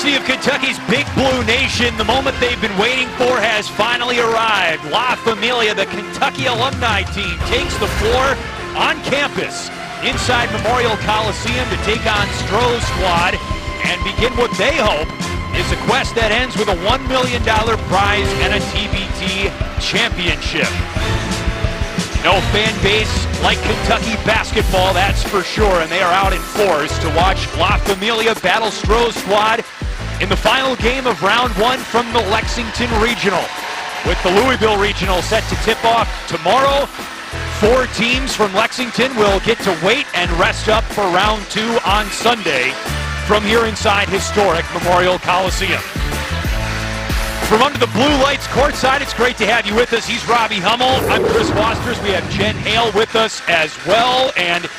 University of Kentucky's Big Blue Nation, the moment they've been waiting for has finally arrived. La Familia, the Kentucky alumni team, takes the floor on campus inside Memorial Coliseum to take on Strohs squad and begin what they hope is a quest that ends with a $1 million prize and a TBT championship. No fan base like Kentucky basketball, that's for sure, and they are out in force to watch La Familia battle Strohs squad in the final game of round one from the Lexington Regional. With the Louisville Regional set to tip off tomorrow, 4 teams from Lexington will get to wait and rest up for round 2 on Sunday from here inside historic Memorial Coliseum. From under the blue lights courtside, it's great to have you with us. He's Robbie Hummel. I'm Chris Wosters. We have Jen Hale with us as well. And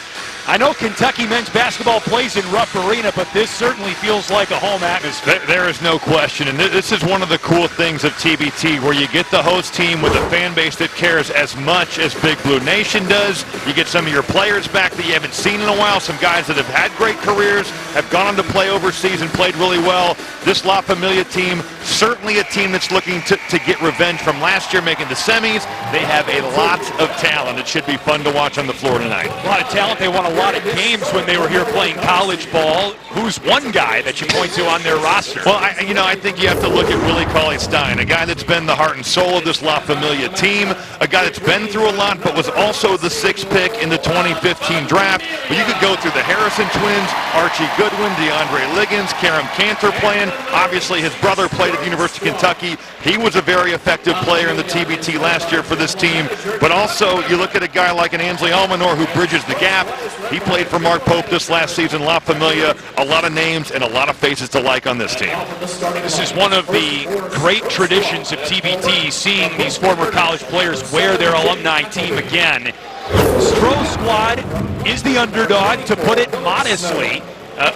I know Kentucky men's basketball plays in Rupp Arena, but this certainly feels like a home atmosphere. There is no question, and this is one of the cool things of TBT, where you get the host team with a fan base that cares as much as Big Blue Nation does. You get some of your players back that you haven't seen in a while, some guys that have had great careers, have gone on to play overseas and played really well. This La Familia team, certainly a team that's looking to get revenge from last year, making the semis. They have a lot of talent. It should be fun to watch on the floor tonight. A lot of talent. They won a lot of games when they were here playing college ball. Who's one guy that you point to on their roster? Well, I think you have to look at Willie Cauley-Stein, a guy that's been the heart and soul of this La Familia team, a guy that's been through a lot, but was also the 6th pick in the 2015 draft. But you could go through the Harrison twins, Archie Goodwin, DeAndre Liggins, Karam Cantor playing. Obviously, his brother played at the University of Kentucky. He was a very effective player in the TBT last year for this team. But also, you look at a guy like an Ansley Almanor who bridges the gap. He played for Mark Pope this last season. La Familia, a lot of names and a lot of faces to like on this team. This is one of the great traditions of TBT, seeing these former college players wear their alumni team again. Strohs squad is the underdog, to put it modestly.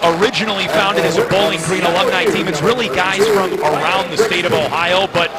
Originally founded as a Bowling Green alumni team. It's really guys from around the state of Ohio, but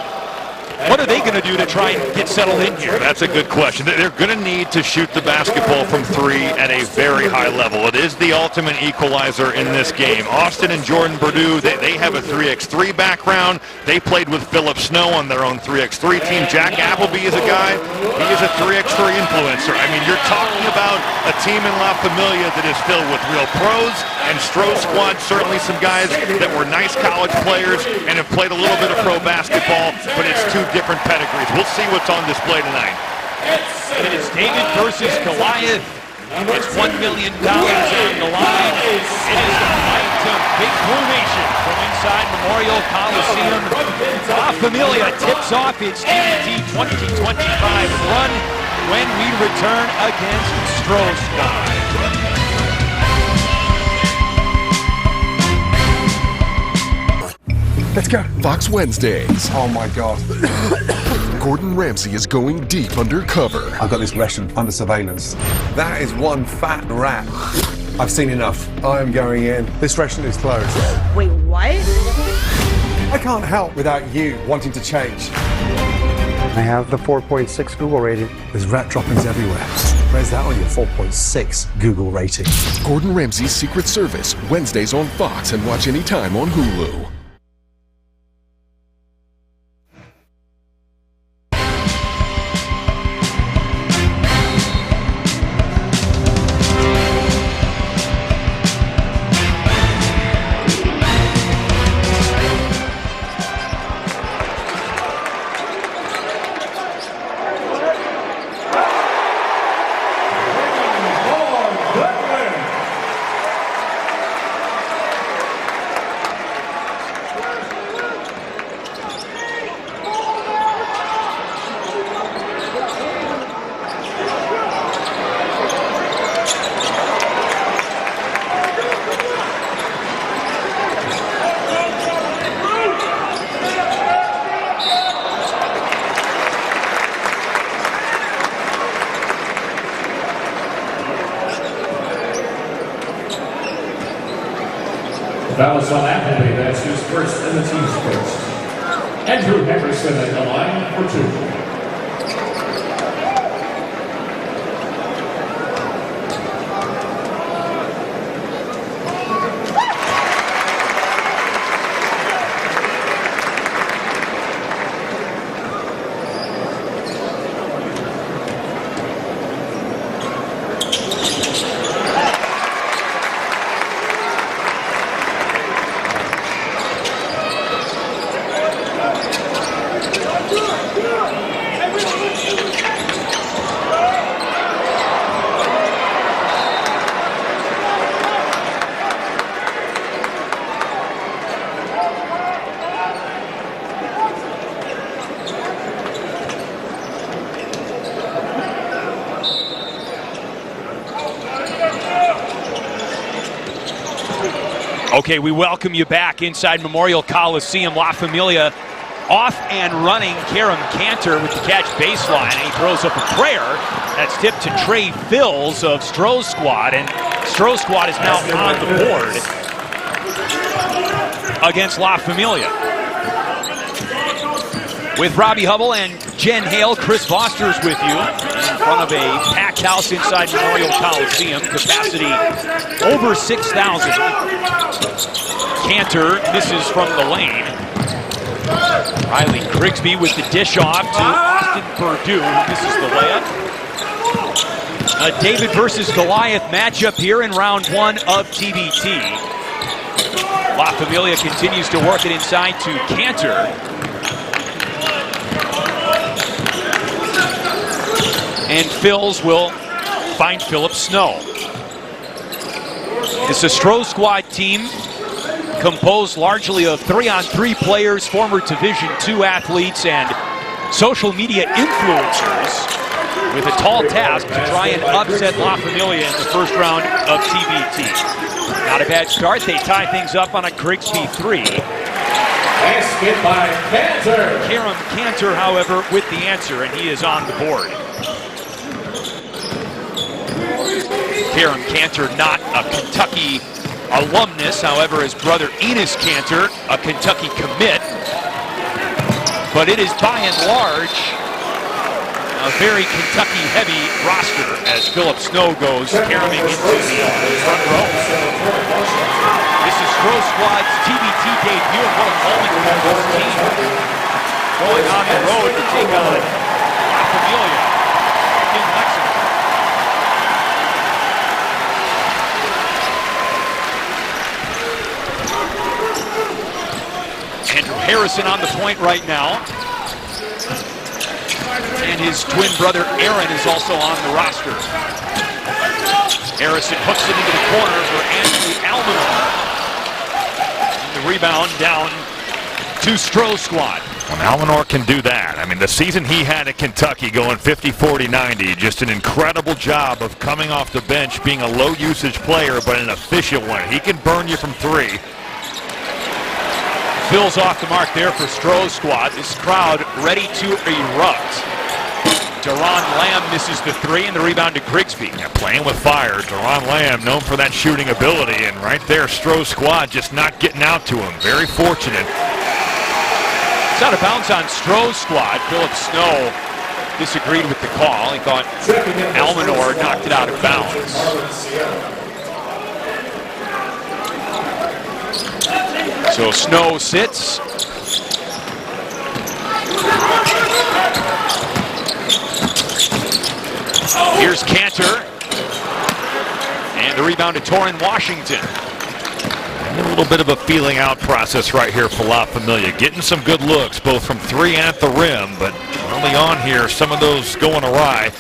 what are they going to do to try and get settled in here? That's a good question. They're going to need to shoot the basketball from 3 at a very high level. It is the ultimate equalizer in this game. Austin and Jordan Purdue, they have a 3x3 background. They played with Philip Snow on their own 3x3 team. Jack Appleby is a guy. He is a 3x3 influencer. I mean, you're talking about a team in La Familia that is filled with real pros, and Strohs squad, certainly some guys that were nice college players and have played a little bit of pro basketball, but it's two different pedigrees. We'll see what's on display tonight. It is David versus Goliath. It's $1 million on the line. It is the fight to Big Blue Nation from inside Memorial Coliseum. La Familia tips off its TBT 2025 run when we return against Strohs squad. Let's go. Fox Wednesdays. Oh my God. Gordon Ramsay is going deep undercover. I've got this Russian under surveillance. That is one fat rat. I've seen enough. I am going in. This restaurant is closed. Wait, what? I can't help without you wanting to change. I have the 4.6 Google rating. There's rat droppings everywhere. Where's that on your 4.6 Google rating? Gordon Ramsay's Secret Service, Wednesdays on Fox, and watch anytime on Hulu. Dallas on Appleby, that's who's first in the team's first. Andrew Henderson at the line for 2. Okay, we welcome you back inside Memorial Coliseum. La Familia off and running. Karam Cantor with the catch baseline, and he throws up a prayer. That's tipped to Trey Fills of Strohs squad, and Strohs squad is now on the board against La Familia. With Robbie Hubble and Jen Hale, Chris Foster's with you in front of a packed house inside Memorial Coliseum. Capacity over 6,000. Cantor misses from the lane. Riley Grigsby with the dish off to Austin Purdue, who misses the layup. A David versus Goliath matchup here in round 1 of TBT. La Familia continues to work it inside to Cantor. And Fills will find Philip Snow. It's a Strohs squad team composed largely of 3-on-3 players, former Division II athletes, and social media influencers, with a tall task to try and upset La Familia in the first round of TBT. Not a bad start. They tie things up on a Grigsby 3. Basket by Cantor. Karam Cantor, however, with the answer, and he is on the board. Karam Cantor, not a Kentucky alumnus, however, his brother Enos Cantor, a Kentucky commit. But it is by and large a very Kentucky-heavy roster as Philip Snow goes caroming into the front row. This is Strohs squad's TBT debut, and what a moment for this team. Going on the road to take on La Familia in Lexington. Andrew Harrison on the point right now. And his twin brother Aaron is also on the roster. Harrison hooks it into the corner for Anthony Almanor. The rebound down to Strohs squad. Well, Almanor can do that. I mean, the season he had at Kentucky going 50, 40, 90, just an incredible job of coming off the bench, being a low-usage player, but an efficient one. He can burn you from 3. Fills off the mark there for Strohs squad. This crowd ready to erupt. Deron Lamb misses the 3, and the rebound to Grigsby. Yeah, playing with fire. Deron Lamb known for that shooting ability, and right there, Strohs squad just not getting out to him. Very fortunate. It's out of bounds on Strohs squad. Philip Snow disagreed with the call. He thought Almanor knocked it out of bounds. So Snow sits. Here's Cantor. And the rebound to Torrin Washington. A little bit of a feeling out process right here for La Familia. Getting some good looks, both from 3 and at the rim, but early on here, some of those going awry.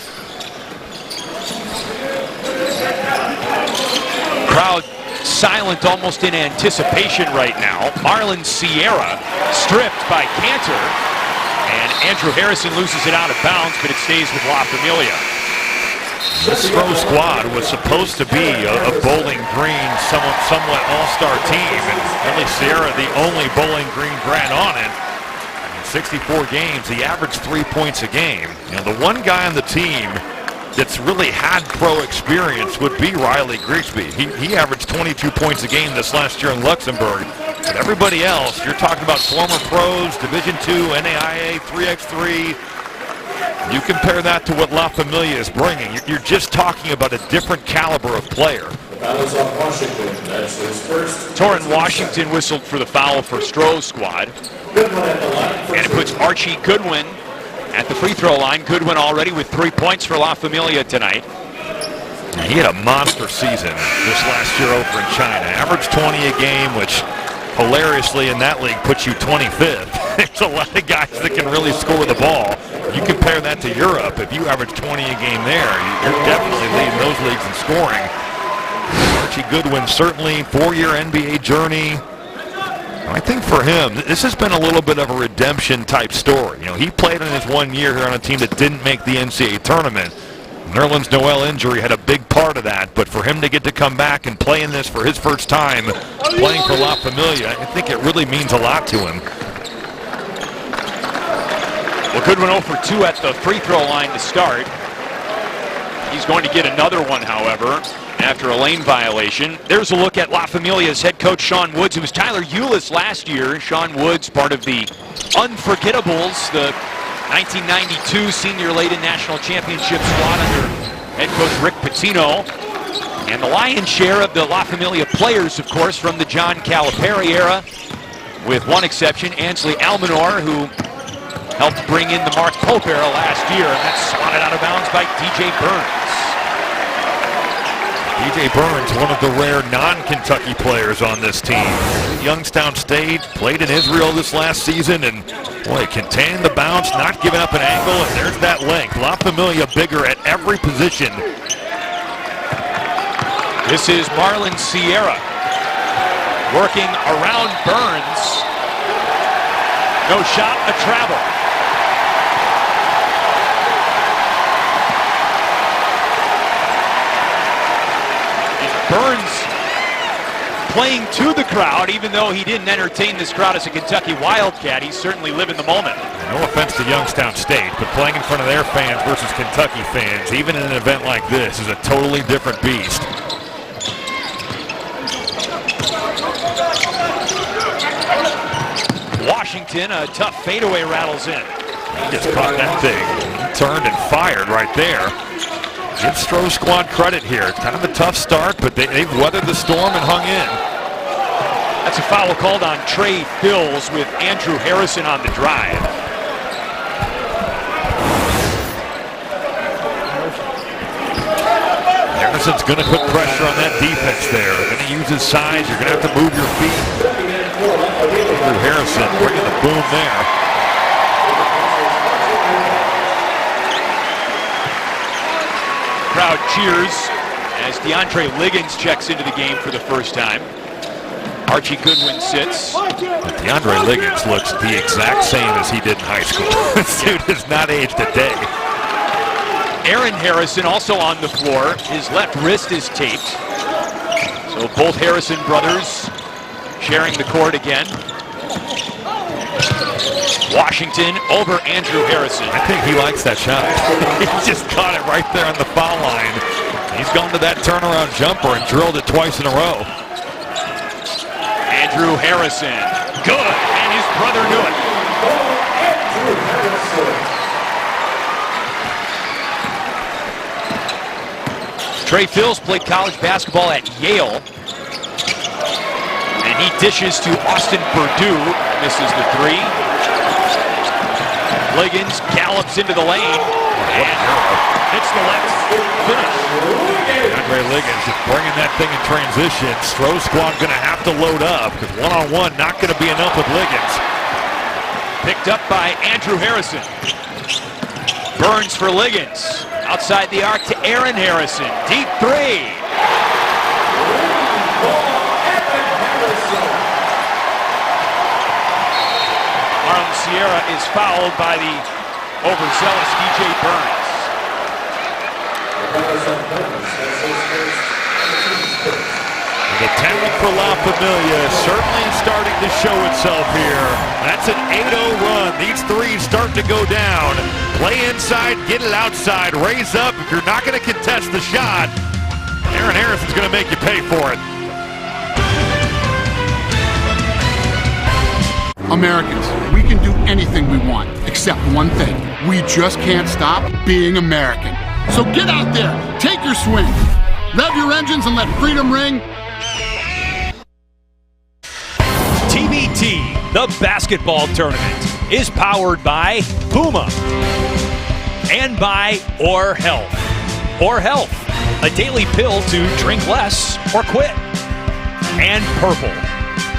Crowd silent, almost in anticipation right now. Marlon Sierra stripped by Cantor, and Andrew Harrison loses it out of bounds, but it stays with La Familia. This Strohs squad was supposed to be a Bowling Green, somewhat all-star team, and really Sierra the only Bowling Green grad on it. In 64 games, he averaged 3 points a game. You know, the one guy on the team that's really had pro experience would be Riley Grigsby. He averaged 22 points a game this last year in Luxembourg. But everybody else, you're talking about former pros, Division II, NAIA, 3x3. You compare that to what La Familia is bringing, you're just talking about a different caliber of player. Torrin Washington whistled for the foul for Strohs squad. And it puts Archie Goodwin at the free throw line. Goodwin already with 3 points for La Familia tonight. He had a monster season this last year over in China. Averaged 20 a game, which hilariously in that league puts you 25th. There's a lot of guys that can really score the ball. You compare that to Europe, if you average 20 a game there, you're definitely leading those leagues in scoring. Archie Goodwin, certainly 4-year NBA journey. I think for him, this has been a little bit of a redemption type story. You know, he played in his 1 year here on a team that didn't make the NCAA tournament. Nerlens Noel injury had a big part of that, but for him to get to come back and play in this for his first time playing for La Familia, I think it really means a lot to him. Well, Goodwin 0 for 2 at the free throw line to start. He's going to get another one, however, after a lane violation. There's a look at La Familia's head coach, Sean Woods, who was Tyler Eulis last year. Sean Woods, part of the Unforgettables, the 1992 Senior Laden National Championship squad under head coach Rick Pitino. And the lion's share of the La Familia players, of course, from the John Calipari era, with one exception, Ansley Almanor, who helped bring in the Mark Pope era last year, and that's swatted out of bounds by DJ Burns. DJ Burns, one of the rare non-Kentucky players on this team. Youngstown State, played in Israel this last season, and boy, containing the bounce, not giving up an angle, and there's that length. La Familia bigger at every position. This is Marlon Sierra working around Burns. No shot, a travel. Burns playing to the crowd, even though he didn't entertain this crowd as a Kentucky Wildcat. He's certainly living the moment. No offense to Youngstown State, but playing in front of their fans versus Kentucky fans, even in an event like this, is a totally different beast. Washington, a tough fadeaway rattles in. He just caught that thing. He turned and fired right there. Give Strohs squad credit here. It's kind of a tough start, but they've weathered the storm and hung in. That's a foul called on Trey Fills with Andrew Harrison on the drive. Harrison's going to put pressure on that defense there. Going to use his size. You're going to have to move your feet. Andrew Harrison bringing the boom there. Crowd cheers as DeAndre Liggins checks into the game for the first time. Archie Goodwin sits. But DeAndre Liggins looks the exact same as he did in high school. This dude has not aged a day. Aaron Harrison also on the floor. His left wrist is taped. So both Harrison brothers sharing the court again. Washington over Andrew Harrison. I think he likes that shot. He just caught it right there on the foul line. He's gone to that turnaround jumper and drilled it twice in a row. Andrew Harrison, good, and his brother knew it. Trey Fills played college basketball at Yale. And he dishes to Austin Purdue, misses the three. Liggins gallops into the lane and hits the left finish. DeAndre Liggins just bringing that thing in transition. Strohs squad going to have to load up because one-on-one not going to be enough with Liggins. Picked up by Andrew Harrison. Burns for Liggins. Outside the arc to Aaron Harrison. Deep three. Marlon Sierra is fouled by the overzealous DJ Burns. The talent for La Familia is certainly starting to show itself here. That's an 8-0 run. These threes start to go down. Play inside, get it outside, raise up. If you're not going to contest the shot, Aaron Harrison's going to make you pay for it. Americans, we can do anything we want, except one thing. We just can't stop being American. So get out there, take your swing, rev your engines and let freedom ring. TBT, the basketball tournament, is powered by Puma and by Or Health. Or Health, a daily pill to drink less or quit. And Purple.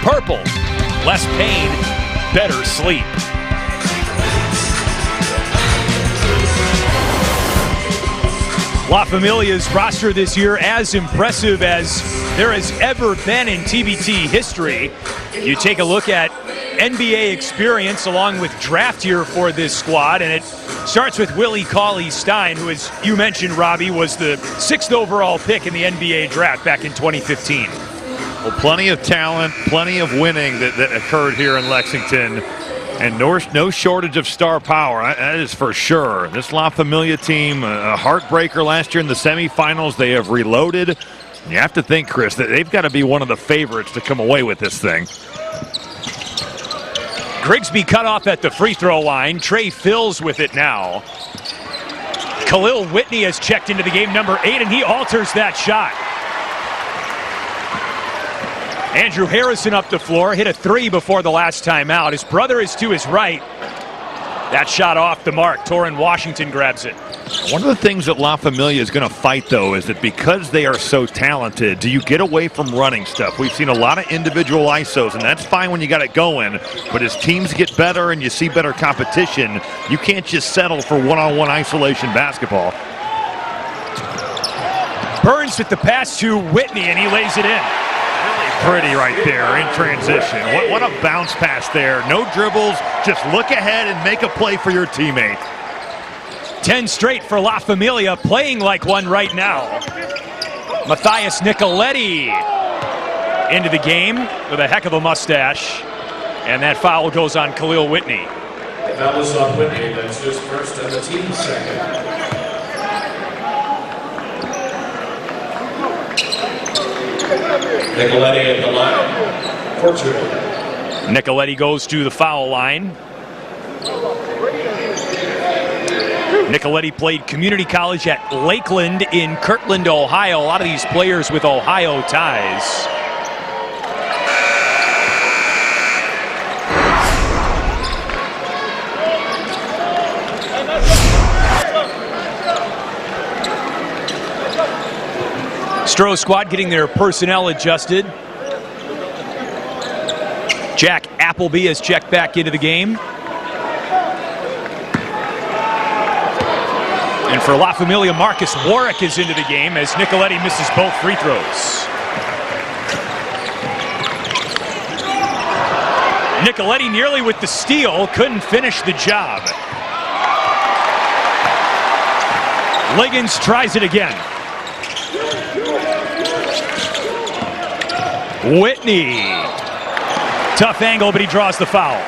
Purple, less pain, better sleep. La Familia's roster this year as impressive as there has ever been in TBT history. You take a look at NBA experience along with draft year for this squad, and it starts with Willie Cauley-Stein, who, as you mentioned, Robbie, was the 6th overall pick in the NBA draft back in 2015. Well, plenty of talent, plenty of winning that occurred here in Lexington, and no shortage of star power. That is for sure. This La Familia team, a heartbreaker last year in the semifinals. They have reloaded. You have to think, Chris, that they've got to be one of the favorites to come away with this thing. Grigsby cut off at the free throw line. Trey Fills with it now. Khalil Whitney has checked into the game, number 8, and he alters that shot. Andrew Harrison up the floor, hit a 3 before the last timeout. His brother is to his right. That shot off the mark. Torrin Washington grabs it. One of the things that La Familia is going to fight, though, is that because they are so talented, do you get away from running stuff? We've seen a lot of individual ISOs, and that's fine when you got it going. But as teams get better and you see better competition, you can't just settle for one-on-one isolation basketball. Burns with the pass to Whitney, and he lays it in. Pretty right there in transition. What a bounce pass there. No dribbles, just look ahead and make a play for your teammate. 10 straight for La Familia, playing like one right now. Matthias Nicoletti into the game with a heck of a mustache. And that foul goes on Khalil Whitney. That was on Whitney. That's his first and the team's second. Nicoletti at the line for 2. Nicoletti goes to the foul line. Nicoletti played community college at Lakeland in Kirtland, Ohio. A lot of these players with Ohio ties. Strohs squad getting their personnel adjusted. Jack Appleby has checked back into the game. And for La Familia, Marcus Warwick is into the game as Nicoletti misses both free throws. Nicoletti nearly with the steal, couldn't finish the job. Liggins tries it again. Whitney. Tough angle, but he draws the foul.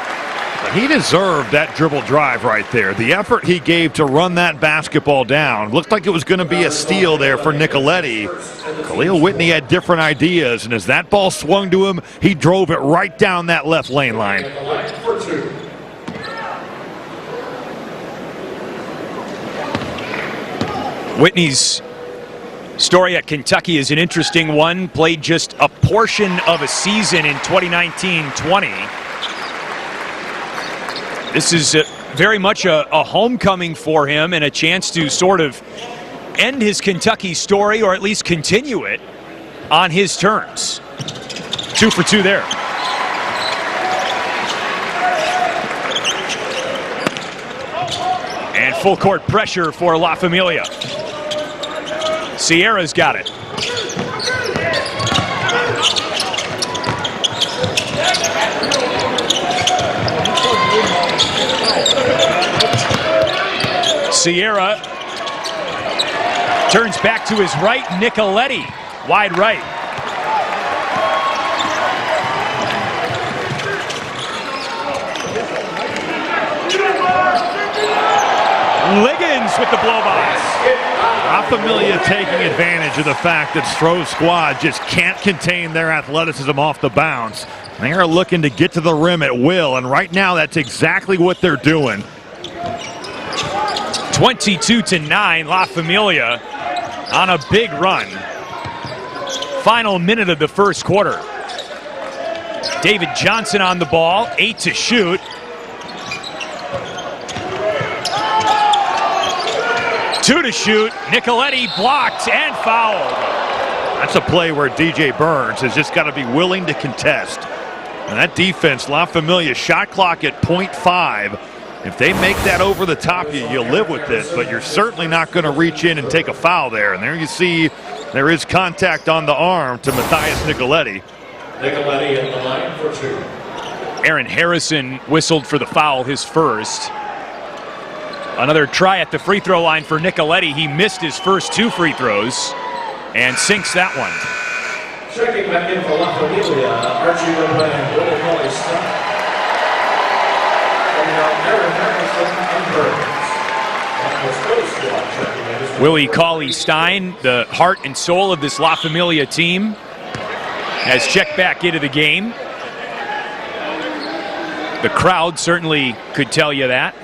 He deserved that dribble drive right there. The effort he gave to run that basketball down. Looked like it was going to be a steal there for Nicoletti. Khalil Whitney had different ideas, and as that ball swung to him, he drove it right down that left lane line. Whitney's story at Kentucky is an interesting one. Played just a portion of a season in 2019-20. This is very much a homecoming for him and a chance to sort of end his Kentucky story, or at least continue it on his terms. 2 for 2 there. And full court pressure for La Familia. Sierra's got it. Sierra turns back to his right. Nicoletti, wide right. Liggins with the blow by. La Familia taking advantage of the fact that Strohs' squad just can't contain their athleticism off the bounce. They are looking to get to the rim at will, and right now that's exactly what they're doing. 22-9, La Familia on a big run. Final minute of the first quarter. David Johnson on the ball, 8 to shoot. Two to shoot. Nicoletti blocked and fouled. That's a play where DJ Burns has just got to be willing to contest. And that defense, La Familia, shot clock at .5. If they make that over the top, you'll live with this, but you're certainly not going to reach in and take a foul there. And there you see there is contact on the arm to Matthias Nicoletti. Nicoletti at the line for 2. Aaron Harrison whistled for the foul, his first. Another try at the free throw line for Nicoletti. He missed his first 2 free throws and sinks that one. Checking back in for La Familia, Archie Goodwin and Willie Colley-Stein. Willie Colley-Stein, the heart and soul of this La Familia team, has checked back into the game. The crowd certainly could tell you that.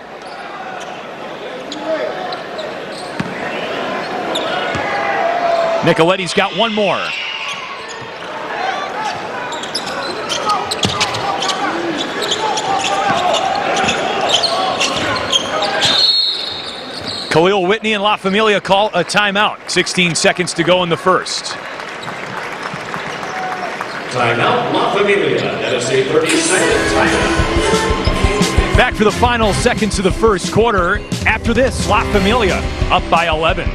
Nicoletti's got one more. Khalil Whitney and La Familia call a timeout. 16 seconds to go in the first. Timeout, La Familia. That is a 30-second timeout. Back for the final seconds of the first quarter. After this, La Familia up by 11.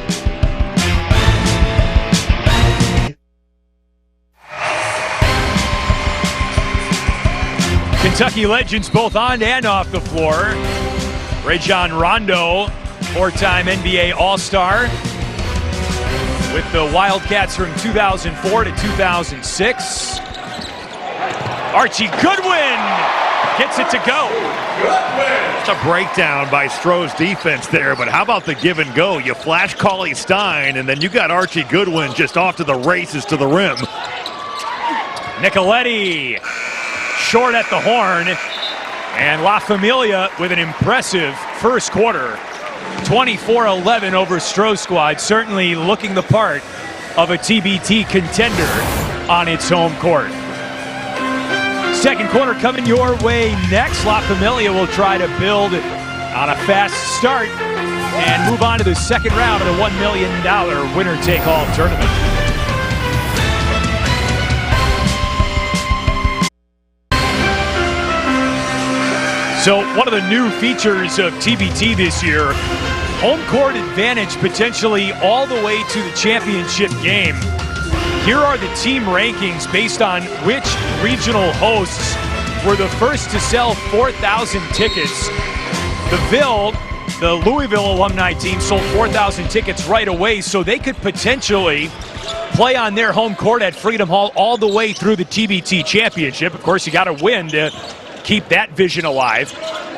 Kentucky legends both on and off the floor. Rajon Rondo, 4-time NBA All-Star with the Wildcats from 2004 to 2006. Archie Goodwin gets it to go. It's a breakdown by Strohs defense there, but how about the give and go? You flash Colley-Stein, and then you got Archie Goodwin just off to the races to the rim. Nicoletti short at the horn, and La Familia with an impressive first quarter. 24-11 over Strohs squad, certainly looking the part of a TBT contender on its home court. Second quarter coming your way next. La Familia will try to build on a fast start and move on to the second round of the $1 million winner-take-all tournament. So one of the new features of TBT this year, home court advantage potentially all the way to the championship game. Here are the team rankings based on which regional hosts were the first to sell 4,000 tickets. The Louisville alumni team sold 4,000 tickets right away, so they could potentially play on their home court at Freedom Hall all the way through the TBT championship. Of course, you got to win to keep that vision alive.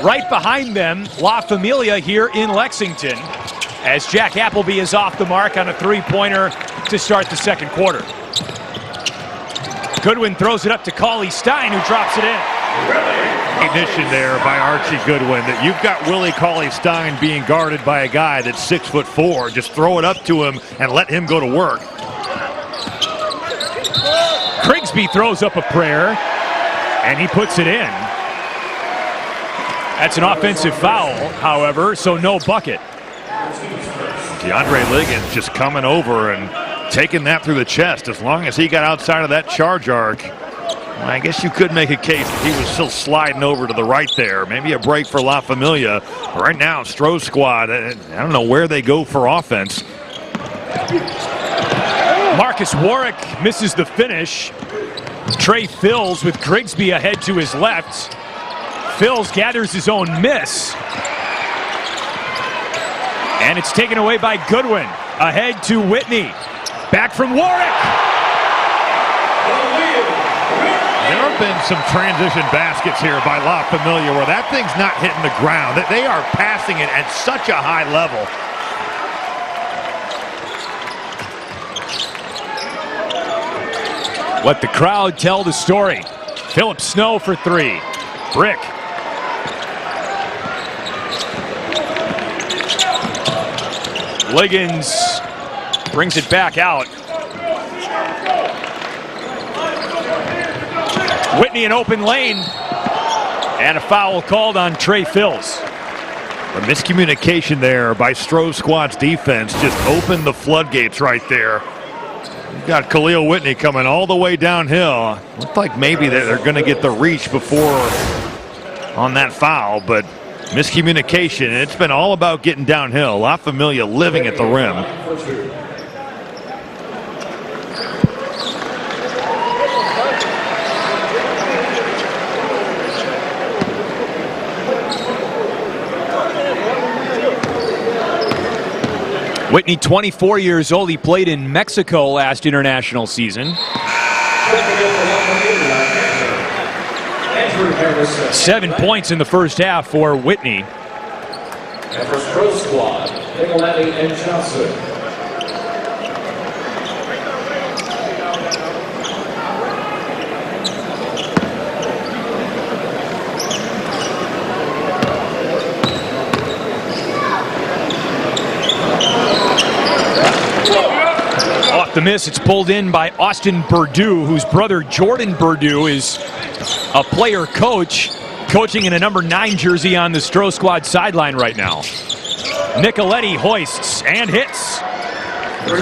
Right behind them, La Familia here in Lexington, as Jack Appleby is off the mark on a three-pointer to start the second quarter. Goodwin throws it up to Colley-Stein, who drops it in. Recognition there by Archie Goodwin that you've got Willie Colley-Stein being guarded by a guy that's 6'4". Just throw it up to him and let him go to work. Krigsby throws up a prayer, and he puts it in. That's an offensive foul, however, so no bucket. DeAndre Liggins just coming over and taking that through the chest. As long as he got outside of that charge arc, I guess you could make a case that he was still sliding over to the right there. Maybe a break for La Familia. But right now, Strohs squad, I don't know where they go for offense. Marcus Warwick misses the finish. Trey Fills with Krigsby ahead to his left. Fills gathers his own miss. And it's taken away by Goodwin. Ahead to Whitney. Back from Warwick. There have been some transition baskets here by La Familia where that thing's not hitting the ground. They are passing it at such a high level. Let the crowd tell the story. Philip Snow for three. Brick. Liggins brings it back out. Whitney in open lane. And a foul called on Trey Fills. A miscommunication there by Strohs squad's defense just opened the floodgates right there. You've got Khalil Whitney coming all the way downhill. Looked like maybe they're going to get the reach before on that foul, but miscommunication. It's been all about getting downhill. La Familia living at the rim. Whitney, 24 years old. He played in Mexico last international season. 7 points in the first half for Whitney. And for Strohs squad, Nicoletti and Johnson. Off the miss, it's pulled in by Austin Perdue, whose brother Jordan Perdue is a player coach, coaching in a number 9 jersey on the Strohs squad sideline right now. Nicoletti hoists and hits.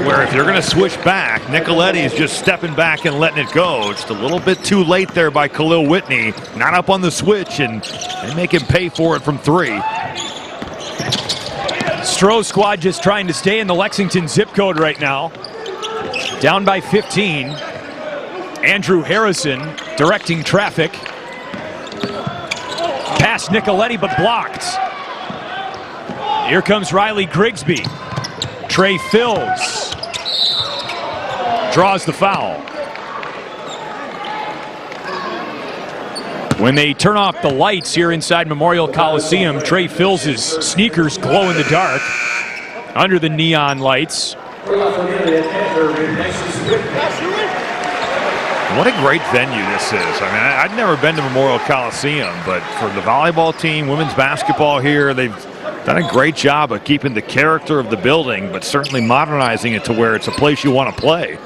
Where if you're going to switch back, Nicoletti is just stepping back and letting it go. Just a little bit too late there by Khalil Whitney. Not up on the switch, and they make him pay for it from 3. Strohs squad just trying to stay in the Lexington zip code right now. Down by 15. Andrew Harrison directing traffic. Past Nicoletti, but blocked. Here comes Riley Grigsby. Trey Fills draws the foul. When they turn off the lights here inside Memorial Coliseum, Trey Fills' sneakers glow in the dark under the neon lights. What a great venue this is. I mean, I'd never been to Memorial Coliseum, but for the volleyball team, women's basketball here, they've done a great job of keeping the character of the building, but certainly modernizing it to where it's a place you want to play.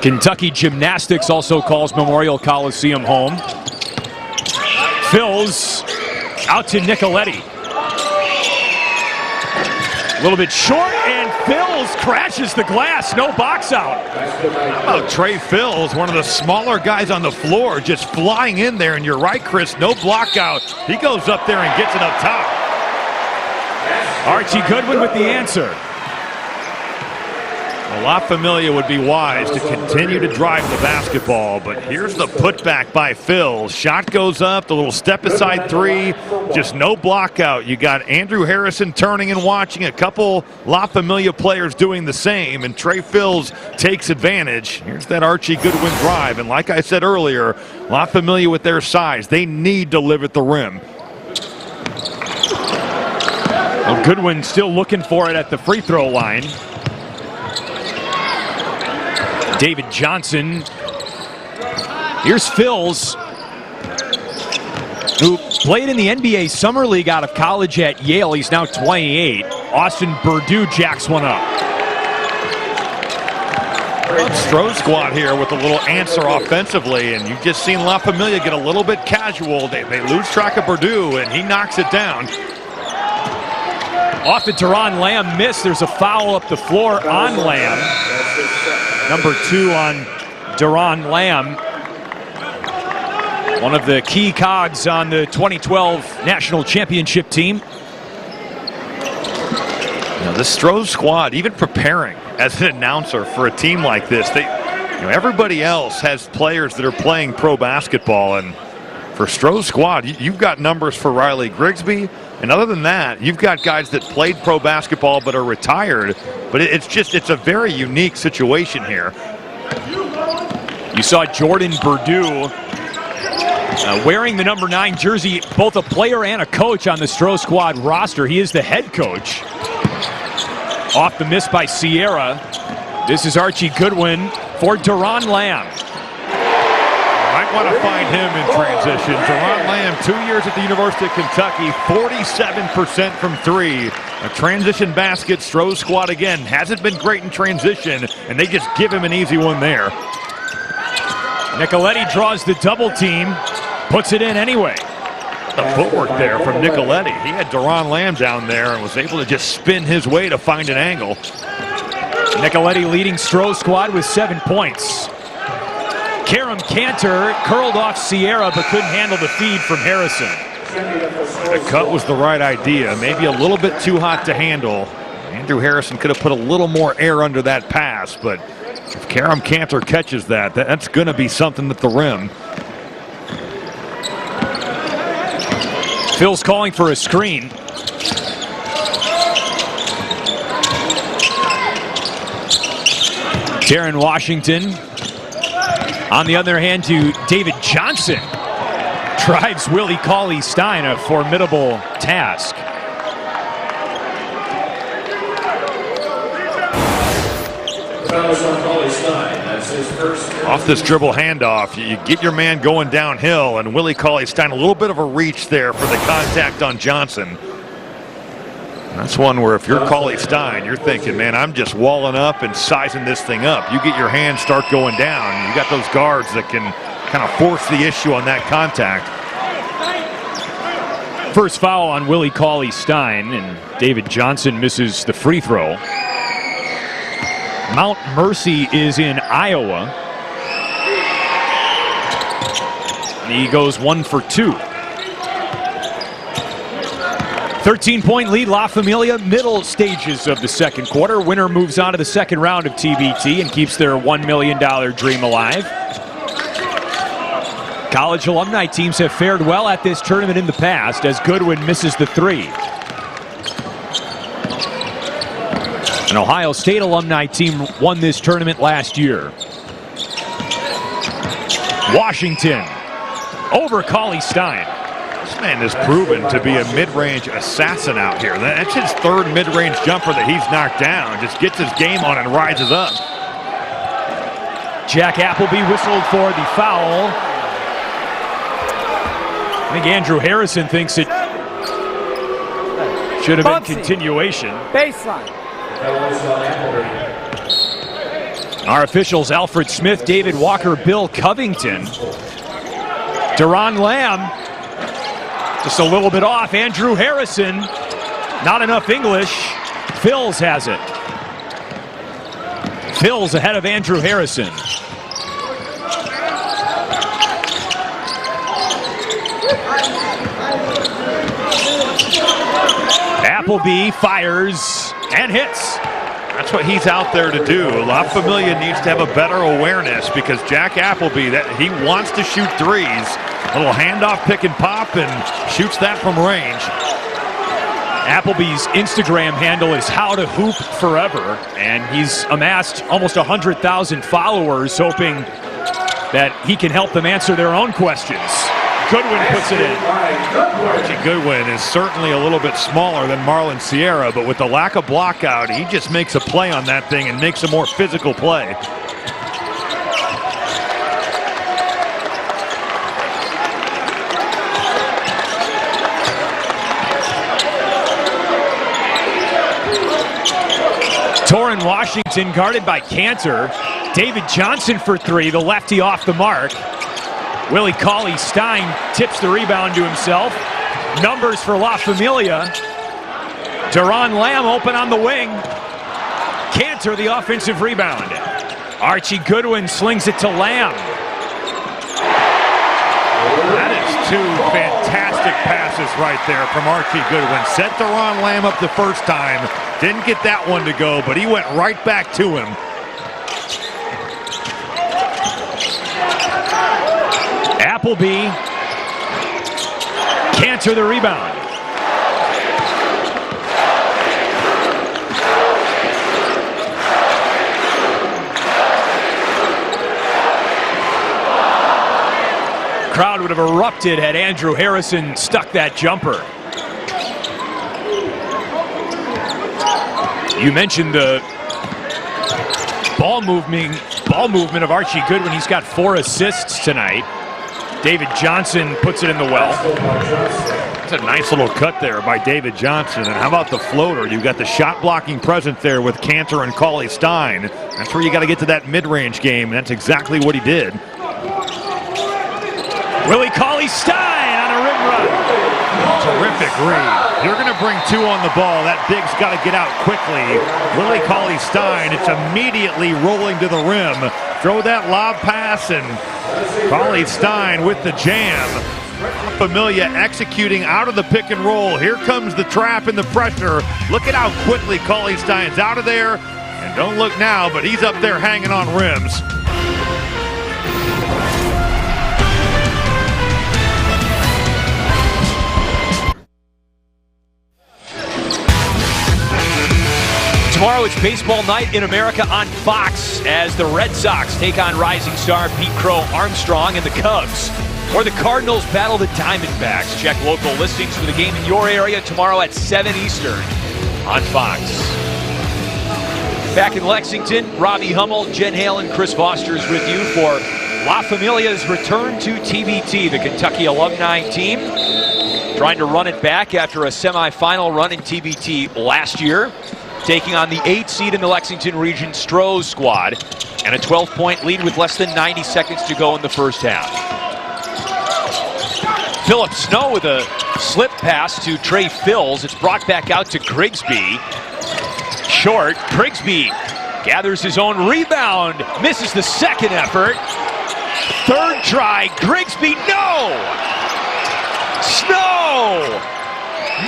Kentucky Gymnastics also calls Memorial Coliseum home. Fills out to Nicoletti. A little bit short, and Fills crashes the glass. No box out. How about Trey Fills, one of the smaller guys on the floor, just flying in there, and you're right, Chris, no block out. He goes up there and gets it up top. Archie Goodwin with the answer. Well, La Familia would be wise to continue to drive the basketball, but here's the putback by Phil. Shot goes up, the little step aside 3, just no block out. You got Andrew Harrison turning and watching, a couple La Familia players doing the same, and Trey Fills takes advantage. Here's that Archie Goodwin drive, and like I said earlier, La Familia with their size, they need to live at the rim. Well, Goodwin still looking for it at the free throw line. David Johnson. Here's Fills, who played in the NBA Summer League out of college at Yale. He's now 28. Austin Perdue jacks one up. Strohs squad here with a little answer offensively, and you've just seen La Familia get a little bit casual. They lose track of Perdue, and he knocks it down. Off the Duran Lamb miss. There's a foul up the floor on Lamb. Number 2 on Duran Lamb. One of the key cogs on the 2012 national championship team. Now, this Strohs squad, even preparing as an announcer for a team like this, everybody else has players that are playing pro basketball, and for Strohs squad, you've got numbers for Riley Grigsby. And other than that, you've got guys that played pro basketball but are retired. But it's a very unique situation here. You saw Jordan Perdue wearing the number 9 jersey, both a player and a coach on the Strohs squad roster. He is the head coach. Off the miss by Sierra. This is Archie Goodwin for Duran Lamb. Might want to find him in transition. Duran Lamb, 2 years at the University of Kentucky, 47% from 3. A transition basket. Strohs squad again hasn't been great in transition, and they just give him an easy one there. Nicoletti draws the double team, puts it in anyway. The footwork there from Nicoletti. He had Duran Lamb down there and was able to just spin his way to find an angle. Nicoletti leading Strohs squad with 7 points. Karam Cantor curled off Sierra but couldn't handle the feed from Harrison. The cut was the right idea. Maybe a little bit too hot to handle. Andrew Harrison could have put a little more air under that pass, but if Karam Cantor catches that's going to be something at the rim. Phil's calling for a screen. Darren Washington, on the other hand, to David Johnson. Drives Willie Cauley-Stein, a formidable task. Off this dribble handoff, you get your man going downhill, and Willie Cauley-Stein, a little bit of a reach there for the contact on Johnson. That's one where if you're Cauley-Stein, you're thinking, man, I'm just walling up and sizing this thing up. You get your hands start going down. You got those guards that can kind of force the issue on that contact. First foul on Willie Cauley-Stein, and David Johnson misses the free throw. Mount Mercy is in Iowa. And he goes 1 for 2. 13-point lead, La Familia, middle stages of the second quarter. Winner moves on to the second round of TBT and keeps their $1 million dream alive. College alumni teams have fared well at this tournament in the past as Goodwin misses the three. An Ohio State alumni team won this tournament last year. Washington over Cauley-Stein. This man is proven to be a mid-range assassin out here. That's his third mid-range jumper that he's knocked down. Just gets his game on and rises up. Jack Appleby whistled for the foul. I think Andrew Harrison thinks it should have been continuation. Baseline. Our officials, Alfred Smith, David Walker, Bill Covington. Deron Lamb, just a little bit off. Andrew Harrison, not enough English. Phils has it. Phils ahead of Andrew Harrison. Appleby fires and hits. That's what he's out there to do. La Familia needs to have a better awareness because Jack Appleby, that he wants to shoot threes. A little handoff, pick and pop, and shoots that from range. Appleby's Instagram handle is How to Hoop Forever, and he's amassed almost 100,000 followers, hoping that he can help them answer their own questions. Goodwin puts it in. Archie Goodwin is certainly a little bit smaller than Marlon Sierra, but with the lack of block out, he just makes a play on that thing and makes a more physical play. Torrin Washington guarded by Cantor. David Johnson for three, the lefty off the mark. Willie Cauley-Stein tips the rebound to himself. Numbers for La Familia. Deron Lamb open on the wing. Cantor the offensive rebound. Archie Goodwin slings it to Lamb. That is two fantastic passes right there from Archie Goodwin. Set Deron Lamb up the first time. Didn't get that one to go, but he went right back to him. Appleby. Cantor the rebound. Crowd would have erupted had Andrew Harrison stuck that jumper. You mentioned the ball movement of Archie Goodwin. He's got 4 assists tonight. David Johnson puts it in the well. That's a nice little cut there by David Johnson. And how about the floater? You've got the shot blocking presence there with Cantor and Cauley-Stein. That's where you got to get to that mid-range game, and that's exactly what he did. Willie Cauley-Stein on a rim run. Terrific read. You're going to bring 2 on the ball. That big's got to get out quickly. Willie Cauley-Stein, it's immediately rolling to the rim. Throw that lob pass, and Cauley-Stein with the jam. Familia executing out of the pick and roll. Here comes the trap and the pressure. Look at how quickly Cauley-Stein's out of there. And don't look now, but he's up there hanging on rims. Tomorrow it's baseball night in America on Fox as the Red Sox take on rising star Pete Crow Armstrong and the Cubs. Or the Cardinals battle the Diamondbacks. Check local listings for the game in your area tomorrow at 7 Eastern on Fox. Back in Lexington, Robbie Hummel, Jen Hale, and Chris Foster is with you for La Familia's return to TBT, the Kentucky alumni team. Trying to run it back after a semifinal run in TBT last year. Taking on the 8th seed in the Lexington region Strohs squad. And a 12-point lead with less than 90 seconds to go in the first half. Philip Snow with a slip pass to Trey Fills. It's brought back out to Grigsby. Short. Grigsby gathers his own rebound. Misses the second effort. Third try. Grigsby. No! Snow!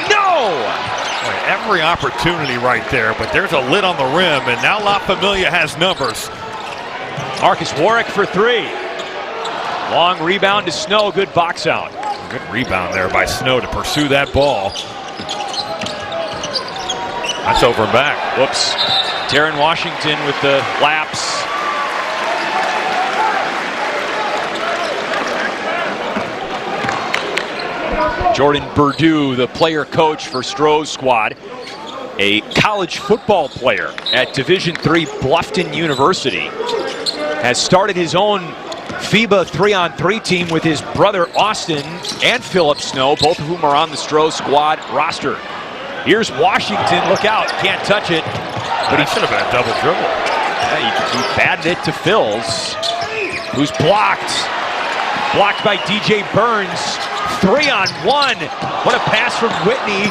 No! Boy, every opportunity right there, but there's a lid on the rim, and now La Familia has numbers. Marcus Warwick for three. Long rebound to Snow. Good box out. Good rebound there by Snow to pursue that ball. That's over and back. Whoops. Taryn Washington with the lapse. Jordan Perdue, the player coach for Strohs squad, a college football player at Division III Bluffton University, has started his own FIBA 3-on-3 team with his brother Austin and Philip Snow, both of whom are on the Strohs squad roster. Here's Washington, look out, can't touch it. But he should have been a double dribble. Yeah, he batted it to Fills, who's blocked. Blocked by DJ Burns. 3-on-1. What a pass from Whitney.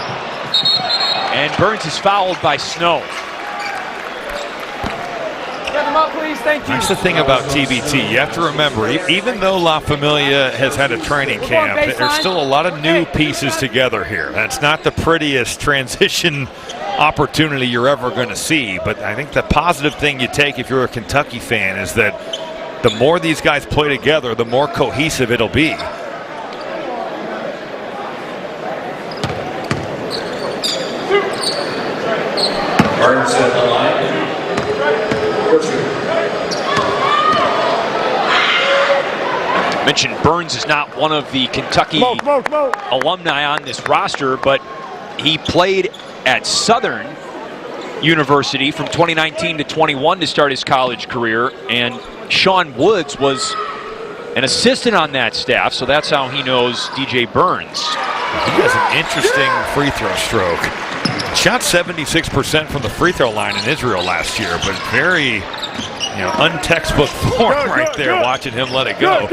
And Burns is fouled by Snow. Up, please. Thank you. That's the thing about TBT. You have to remember, even though La Familia has had a training camp, there's still a lot of new pieces together here. That's not the prettiest transition opportunity you're ever going to see, but I think the positive thing you take if you're a Kentucky fan is that the more these guys play together, the more cohesive it'll be. Burns at the line. Mentioned Burns is not one of the Kentucky alumni on this roster, but he played at Southern University from 2019 to 21 to start his college career, and Sean Woods was an assistant on that staff, so that's how he knows DJ Burns. He has an interesting free throw stroke. Shot 76% from the free throw line in Israel last year, but very, untextbook form right there, watching him let it go.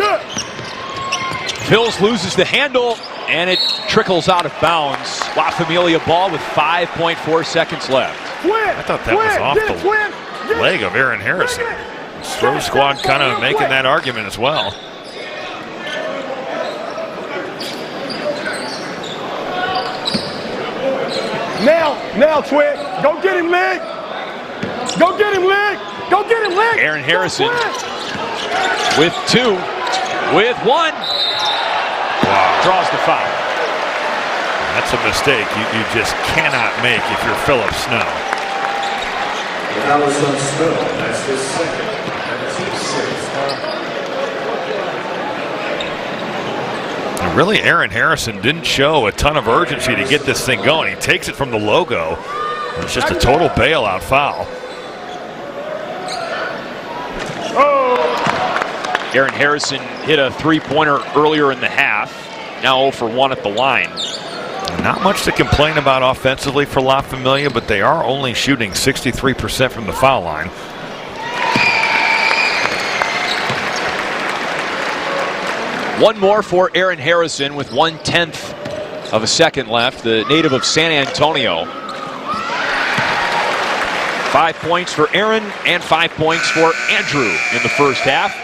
Fills loses the handle, and it trickles out of bounds. La Familia ball with 5.4 seconds left. I thought that was off the leg of Aaron Harrison. Strohs squad kind of making that argument as well. Now, Twig. Go get him, Lig. Go get him, Lig. Go get him, Lig. Aaron Harrison with two, with one. Wow. Draws the foul. That's a mistake you just cannot make if you're Philip Snow. That was on Snow. That's his second. That's his sixth. And really, Aaron Harrison didn't show a ton of urgency to get this thing going. He takes it from the logo. It's just a total bailout foul. Aaron Harrison hit a three-pointer earlier in the half. Now 0 for 1 at the line. Not much to complain about offensively for La Familia, but they are only shooting 63% from the foul line. One more for Aaron Harrison with 1/10 of a second left. The native of San Antonio. 5 points for Aaron and 5 points for Andrew in the first half.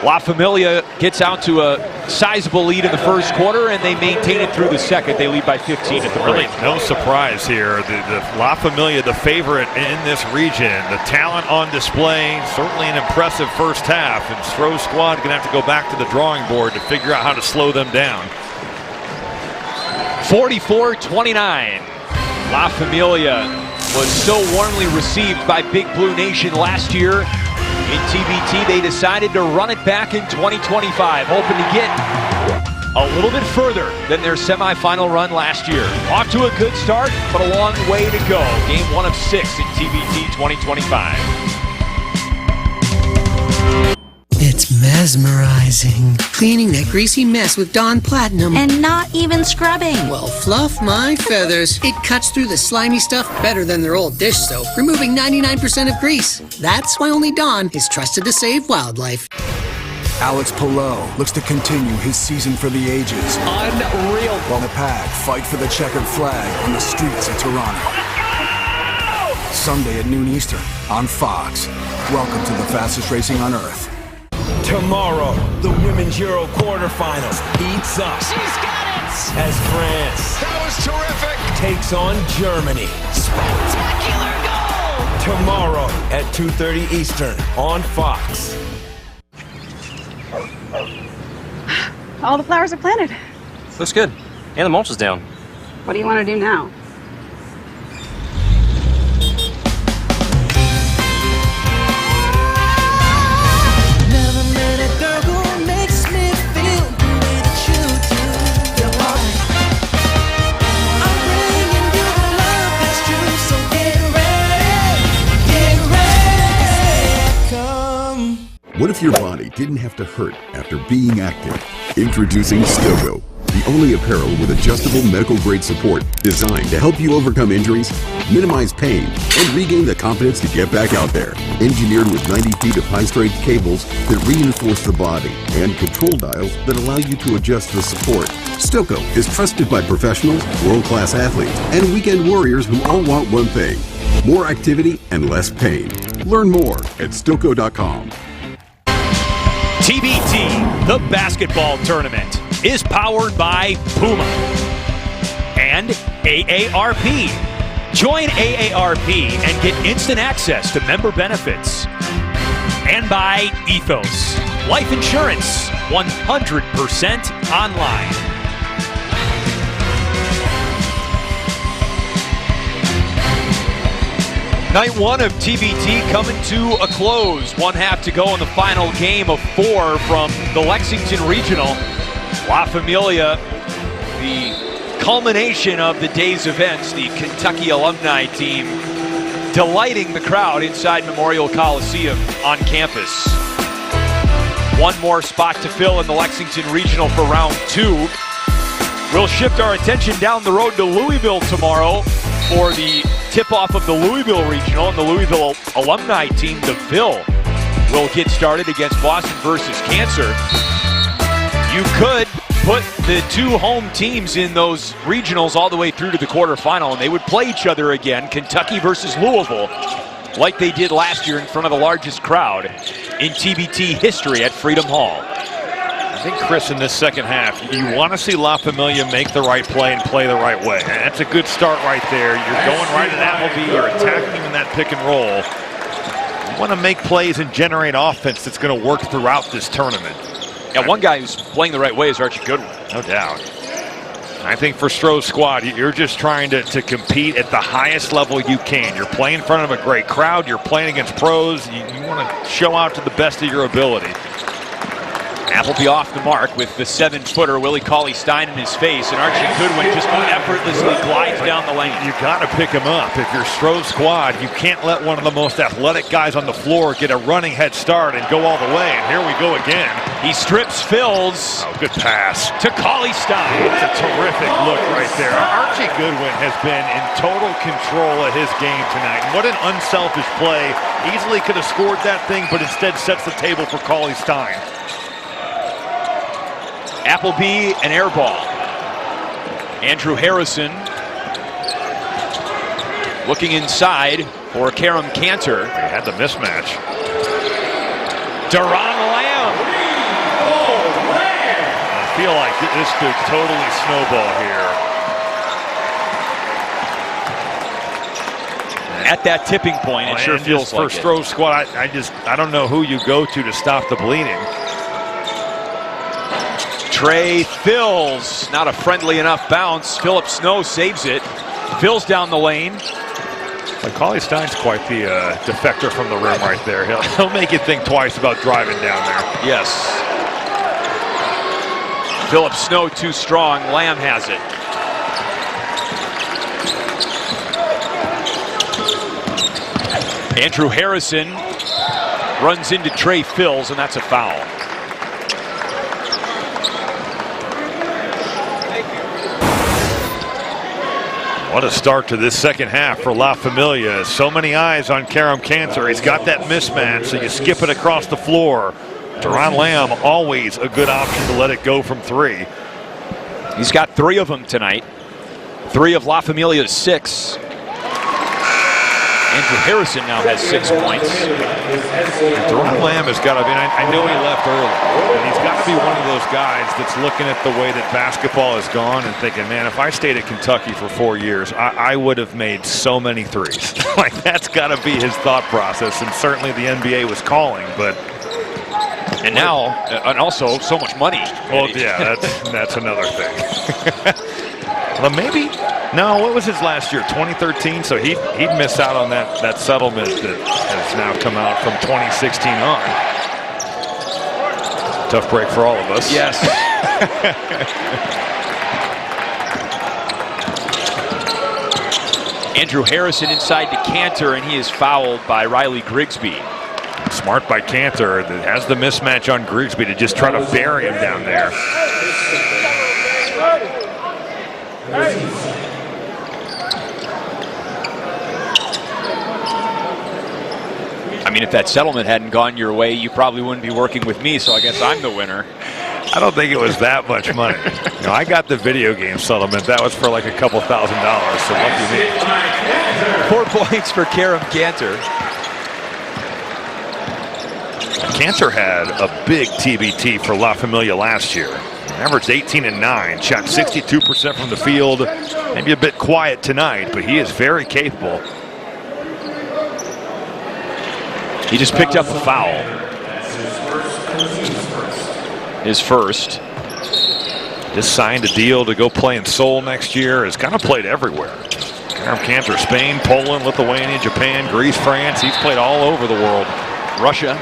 La Familia gets out to a sizable lead in the first quarter, and they maintain it through the second. They lead by 15 at the break. Really no surprise here. The La Familia, the favorite in this region. The talent on display, certainly an impressive first half. And Strohs squad going to have to go back to the drawing board to figure out how to slow them down. 44-29. La Familia was so warmly received by Big Blue Nation last year in TBT, they decided to run it back in 2025, hoping to get a little bit further than their semifinal run last year. Off to a good start, but a long way to go. Game 1 of 6 in TBT 2025. It's mesmerizing. Cleaning that greasy mess with Dawn Platinum. And not even scrubbing. Well, fluff my feathers. It cuts through the slimy stuff better than their old dish soap, removing 99% of grease. That's why only Dawn is trusted to save wildlife. Alex Palou looks to continue his season for the ages. Unreal. While the Pack fight for the checkered flag on the streets of Toronto. Sunday at noon Eastern on Fox. Welcome to the fastest racing on Earth. Tomorrow, the Women's Euro quarterfinals heats up. She's got it! As France, that was terrific, takes on Germany. Spectacular goal! Tomorrow at 2:30 Eastern on Fox. All the flowers are planted. Looks good. And the mulch is down. What do you want to do now? What if your body didn't have to hurt after being active? Introducing Stogo, the only apparel with adjustable medical-grade support designed to help you overcome injuries, minimize pain, and regain the confidence to get back out there. Engineered with 90 feet of high-strength cables that reinforce the body and control dials that allow you to adjust the support. Stogo is trusted by professionals, world-class athletes, and weekend warriors who all want one thing: more activity and less pain. Learn more at Stoco.com. TBT, the basketball tournament, is powered by Puma and AARP. Join AARP and get instant access to member benefits. And by Ethos, life insurance, 100% online. Night 1 of TBT coming to a close. 1 half to go in the final game of 4 from the Lexington Regional. La Familia, the culmination of the day's events, the Kentucky alumni team delighting the crowd inside Memorial Coliseum on campus. 1 more spot to fill in the Lexington Regional for round 2. We'll shift our attention down the road to Louisville tomorrow for the tip-off of the Louisville Regional, and the Louisville alumni team, the Ville, will get started against Boston versus Cancer. You could put the 2 home teams in those regionals all the way through to the quarterfinal, and they would play each other again, Kentucky versus Louisville, like they did last year in front of the largest crowd in TBT history at Freedom Hall. I think, Chris, in this second half, you want to see La Familia make the right play and play the right way. And that's a good start right there. You're going right at Appleby. You're attacking him in that pick and roll. You want to make plays and generate offense that's going to work throughout this tournament. Yeah, one guy who's playing the right way is Archie Goodwin. No doubt. I think for Strohs' squad, you're just trying to compete at the highest level you can. You're playing in front of a great crowd. You're playing against pros. You want to show out to the best of your ability. Appleby off the mark with the 7-footer Willie Cauley-Stein in his face, and Archie Goodwin just effortlessly glides down the lane. You got to pick him up. If you're Strohs' squad, you can't let one of the most athletic guys on the floor get a running head start and go all the way. And here we go again. He strips Phils. Oh, good pass to Cauley-Stein. It's a terrific look right there. Archie Goodwin has been in total control of his game tonight. What an unselfish play. Easily could have scored that thing, but instead sets the table for Cauley-Stein. Appleby, an air ball. Andrew Harrison looking inside for Karam Cantor. They had the mismatch. Duran Lamb. I feel like this could totally snowball here. At that tipping point, it sure feels like it. For Strohs' squad, I don't know who you go to stop the bleeding. Trey Phils, not a friendly enough bounce. Philip Snow saves it. Phils down the lane. Like Cauley-Stein's quite the defector from the rim right there. He'll make you think twice about driving down there. Yes. Philip Snow too strong. Lamb has it. Andrew Harrison runs into Trey Fills, and that's a foul. What a start to this second half for La Familia. So many eyes on Karam Cantor. He's got that mismatch, so you skip it across the floor. Deron Lamb, always a good option to let it go from three. He's got 3 of them tonight. 3 of La Familia's 6. Andrew Harrison now has 6 points. Deron Lamb has got to be, I know he left early, but he's got to be one of those guys that's looking at the way that basketball has gone and thinking, man, if I stayed at Kentucky for 4 years, I would have made so many threes. Like, that's got to be his thought process, and certainly the NBA was calling, but... And now, and also, so much money. Well, yeah, that's another thing. Well, maybe... No, what was his last year? 2013. So he'd miss out on that settlement that has now come out from 2016 on. Tough break for all of us. Yes. Andrew Harrison inside to Cantor, and he is fouled by Riley Grigsby. Smart by Cantor that has the mismatch on Grigsby to just try to bury him down there. I mean, if that settlement hadn't gone your way, you probably wouldn't be working with me, so I guess I'm the winner. I don't think it was that much money. No, I got the video game settlement. That was for like a couple $1,000, so lucky me. 4 points for Karam Cantor. Cantor had a big TBT for La Familia last year. Averaged 18 and 9, shot 62% from the field. Maybe a bit quiet tonight, but he is very capable. He just picked up a foul. His first. Just signed a deal to go play in Seoul next year. Has kind of played everywhere. Karam Cantor, Spain, Poland, Lithuania, Japan, Greece, France. He's played all over the world. Russia.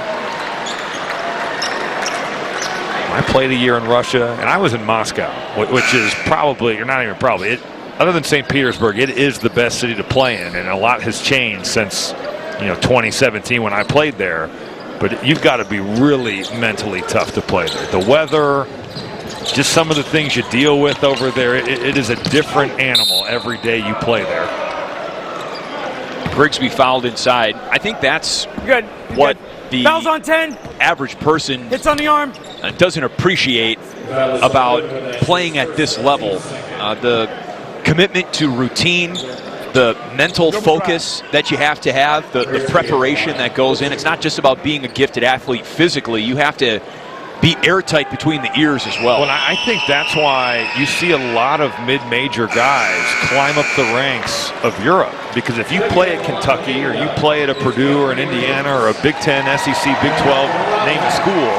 I played a year in Russia, and I was in Moscow, which is probably, or not even probably, other than St. Petersburg, it is the best city to play in, and a lot has changed since 2017 when I played there. But you've got to be really mentally tough to play there. The weather, just some of the things you deal with over there, it is a different animal every day you play there. Grigsby fouled inside. I think that's what the fouls on 10. Average person hits on the arm. Doesn't appreciate about playing at this level. The commitment to routine, the mental focus that you have to have, the preparation that goes in. It's not just about being a gifted athlete physically. You have to be airtight between the ears as well. Well, I think that's why you see a lot of mid-major guys climb up the ranks of Europe. Because if you play at Kentucky or you play at a Purdue or an Indiana or a Big Ten, SEC, Big 12 name a school,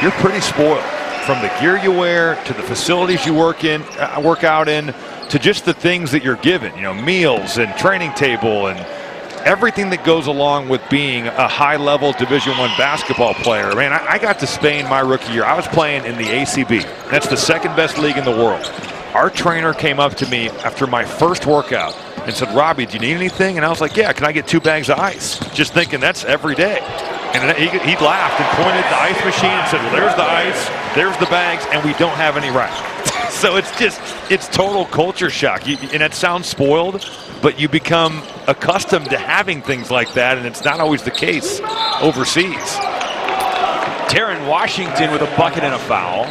you're pretty spoiled. From the gear you wear to the facilities you work out in, to just the things that you're given, meals and training table and everything that goes along with being a high-level Division I basketball player. Man, I got to Spain my rookie year. I was playing in the ACB. That's the second best league in the world. Our trainer came up to me after my first workout and said, "Robbie, do you need anything?" And I was like, "Yeah, can I get 2 bags of ice?" Just thinking that's every day. And then he laughed and pointed at the ice machine and said, "Well, there's the ice, there's the bags, and we don't have any racks." So it's total culture shock. And it sounds spoiled, but you become accustomed to having things like that, and it's not always the case overseas. Taryn Washington with a bucket and a foul.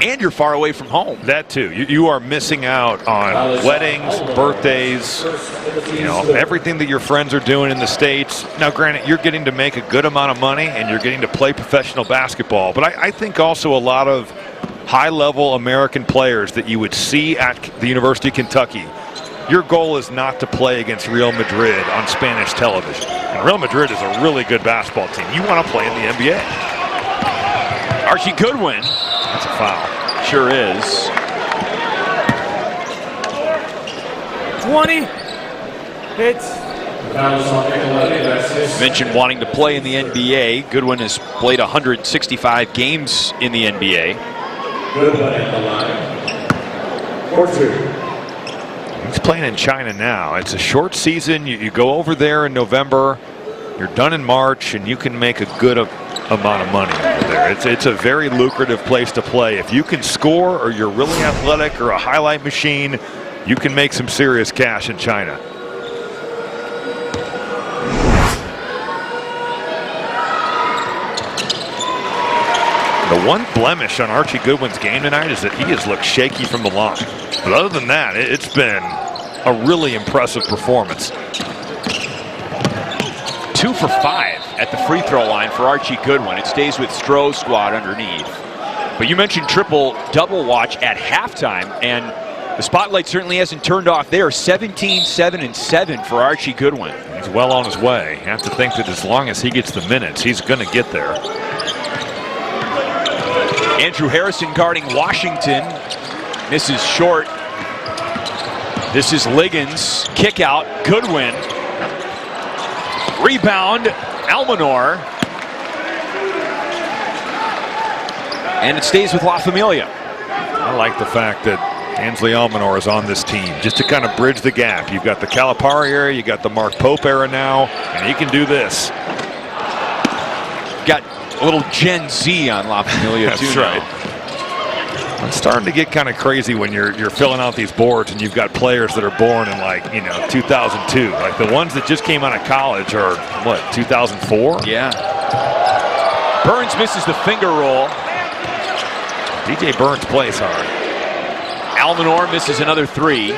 And you're far away from home. That too. You are missing out on weddings, birthdays, everything that your friends are doing in the States. Now, granted, you're getting to make a good amount of money and you're getting to play professional basketball. But I think also a lot of high-level American players that you would see at the University of Kentucky, your goal is not to play against Real Madrid on Spanish television. And Real Madrid is a really good basketball team. You want to play in the NBA. Archie Goodwin. That's a foul. Sure is. 20. Hits. Mentioned wanting to play in the NBA. Goodwin has played 165 games in the NBA. Goodwin at the line. 4-2. He's playing in China now. It's a short season. You go over there in November. You're done in March, and you can make a good amount of money over there. It's a very lucrative place to play. If you can score, or you're really athletic, or a highlight machine, you can make some serious cash in China. The one blemish on Archie Goodwin's game tonight is that he has looked shaky from the line. But other than that, it's been a really impressive performance. 2 for 5 at the free throw line for Archie Goodwin. It stays with Strohs squad underneath. But you mentioned triple-double watch at halftime, and the spotlight certainly hasn't turned off there. 17, 7, and 7 for Archie Goodwin. He's well on his way. You have to think that as long as he gets the minutes, he's going to get there. Andrew Harrison guarding Washington. Misses short. This is Liggins. Kick out. Goodwin. Rebound. Almanor. And it stays with La Familia. I like the fact that Ansley Almanor is on this team just to kind of bridge the gap. You've got the Calipari era, you got the Mark Pope era now, and he can do this. Got a little Gen Z on La Familia too. That's right. It's starting to get kind of crazy when you're filling out these boards and you've got players that are born in 2002. Like the ones that just came out of college are what, 2004? Yeah. Burns misses the finger roll. DJ Burns plays hard. Almanor misses another 3.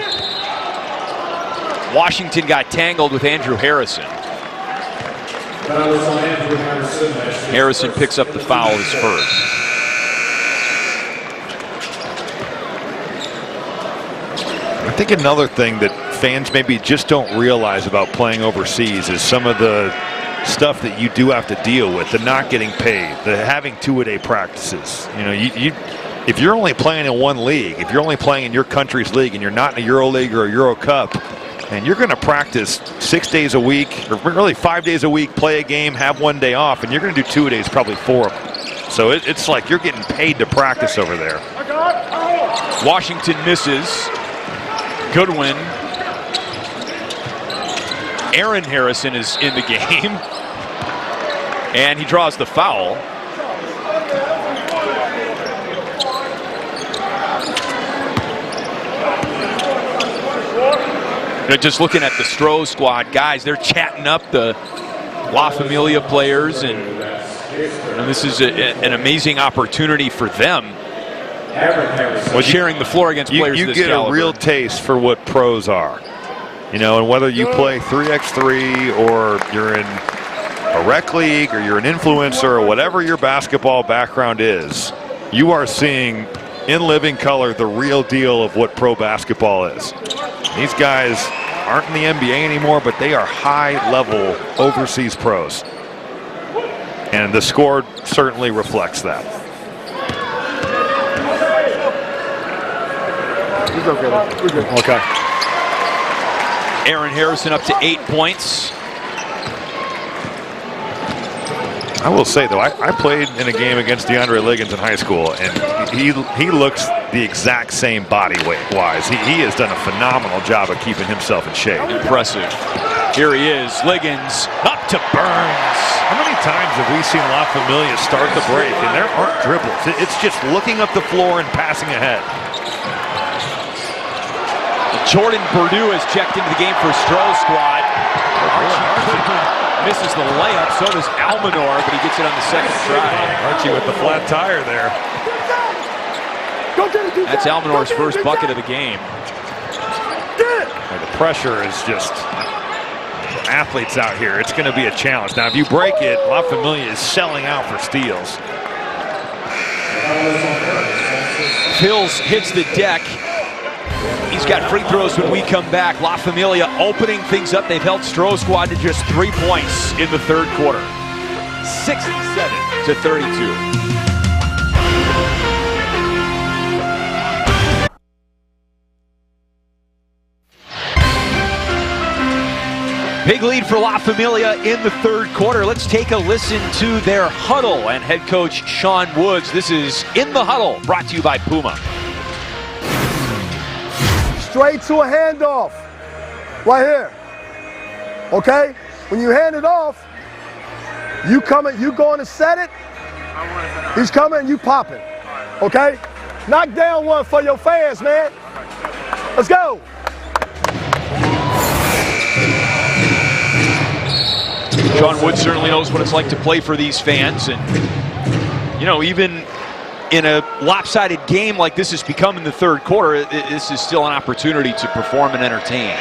Washington got tangled with Andrew Harrison. Harrison picks up the foul, his first. I think another thing that fans maybe just don't realize about playing overseas is some of the stuff that you do have to deal with, the not getting paid, the having two-a-day practices. You know, if you're only playing in one league, if you're only playing in your country's league and you're not in a Euro League or a Euro Cup, and you're going to practice 6 days a week, or really 5 days a week, play a game, have 1 day off, and you're going to do 2 days, probably 4 of them. So it's like you're getting paid to practice over there. Washington misses. Goodwin. Aaron Harrison is in the game. And he draws the foul. Just looking at the Strohs squad, guys, they're chatting up the La Familia players, and this is an amazing opportunity for them. Sharing the floor against players you this get caliber. A real taste for what pros are. You know, and whether you play 3x3 or you're in a rec league or you're an influencer or whatever your basketball background is, you are seeing in living color the real deal of what pro basketball is. These guys aren't in the NBA anymore, but they are high-level overseas pros. And the score certainly reflects that. We're good. Okay. Aaron Harrison up to 8 points. I will say, though, I played in a game against DeAndre Liggins in high school, and he looks the exact same body weight-wise. He has done a phenomenal job of keeping himself in shape. Impressive. Here he is, Liggins, up to Burns. How many times have we seen La Familia start the break, and there aren't dribbles? It's just looking up the floor and passing ahead. Jordan Purdue has checked into the game for Strohs squad. Archie misses the layup, so does Almanor, but he gets it on the second try. Archie with the flat tire there. That's Almanor's first bucket of the game. Well, the pressure is just athletes out here. It's going to be a challenge. Now, if you break it, La Familia is selling out for steals. Phils hits the deck. He's got free throws when we come back. La Familia opening things up. They've held Strohs squad to just 3 points in the third quarter. 67-32. Big lead for La Familia in the third quarter. Let's take a listen to their huddle and head coach Sean Woods. This is In the Huddle, brought to you by Puma. Straight to a handoff. Right here. Okay? When you hand it off, you going to set it. He's coming, you pop it. Okay? Knock down one for your fans, man. Let's go. Sean Woods certainly knows what it's like to play for these fans, and you know, even in a lopsided game like this has become in the third quarter, this is still an opportunity to perform and entertain.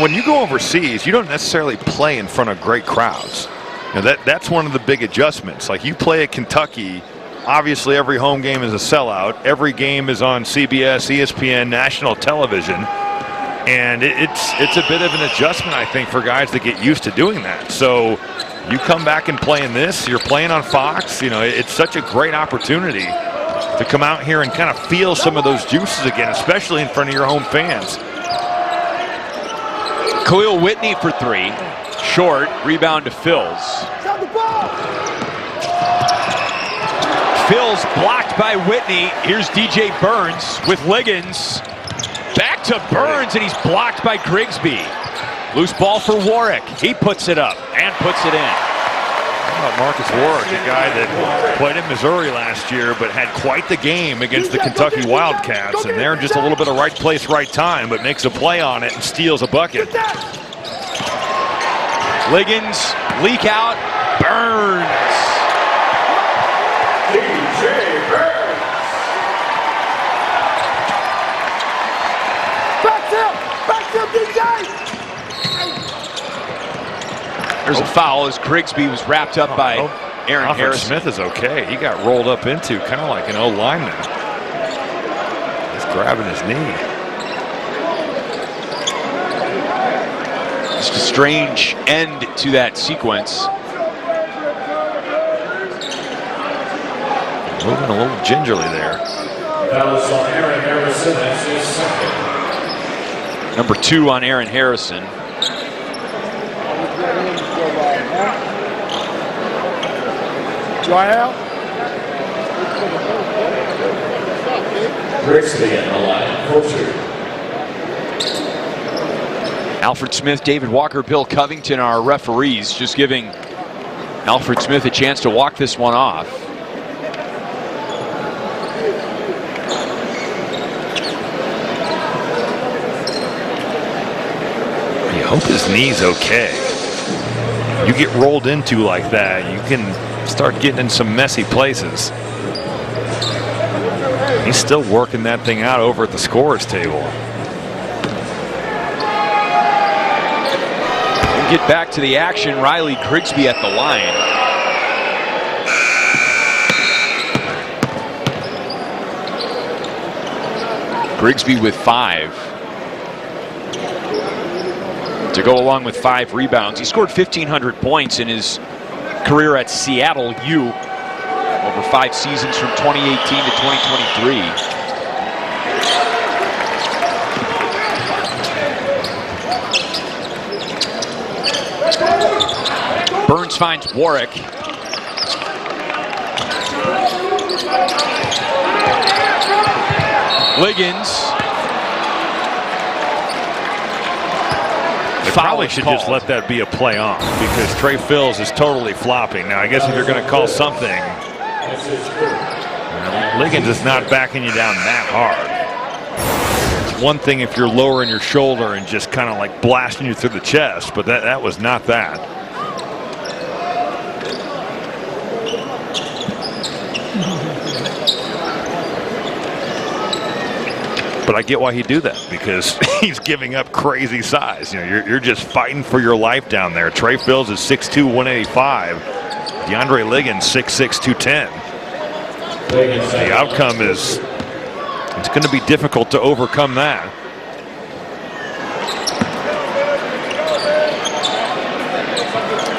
When you go overseas, you don't necessarily play in front of great crowds. You know, that's one of the big adjustments. Like, you play at Kentucky, obviously every home game is a sellout. Every game is on CBS, ESPN, national television. And it's a bit of an adjustment, I think, for guys to get used to doing that. So you come back and play in this, you're playing on Fox, you know, it's such a great opportunity to come out here and kind of feel some of those juices again, especially in front of your home fans. Khalil Whitney for three. Short, rebound to Phils. Phils blocked by Whitney. Here's DJ Burns with Liggins. Back to Burns, and he's blocked by Grigsby. Loose ball for Warwick. He puts it up and puts it in. How about Marcus Warwick, a guy that played in Missouri last year but had quite the game against the Kentucky Wildcats, and they're just a little bit of right place, right time, but makes a play on it and steals a bucket. Liggins, leak out, Burns. DJ Burns. Back to DJ. There's a foul as Grigsby was wrapped up by Aaron Alfred Harrison. Smith is okay. He got rolled up into kind of like an O-lineman. He's grabbing his knee. Just a strange end to that sequence. Moving a little gingerly there. That was on Aaron Harrison. That's his second. Number 2 on Aaron Harrison. Dry out. Grigsby on the line for two. Alfred Smith, David Walker, Bill Covington are our referees, just giving Alfred Smith a chance to walk this one off. You hope his knee's okay. You get rolled into like that, you can start getting in some messy places. He's still working that thing out over at the scorer's table. We'll get back to the action. Riley Grigsby at the line. Grigsby with 5. To go along with 5 rebounds. He scored 1,500 points in his career at Seattle U over 5 seasons from 2018 to 2023. Burns finds Warwick. Liggins. They probably should just let that be a play on, because Trey Phils is totally flopping. Now, I guess if you're going to call something, Liggins is not backing you down that hard. It's one thing if you're lowering your shoulder and just kind of like blasting you through the chest, but that was not that. But I get why he'd do that, because he's giving up crazy size. You know, you're just fighting for your life down there. Trey Phils is 6'2", 185. DeAndre Liggins, 6'6", 210. The outcome is, it's going to be difficult to overcome that.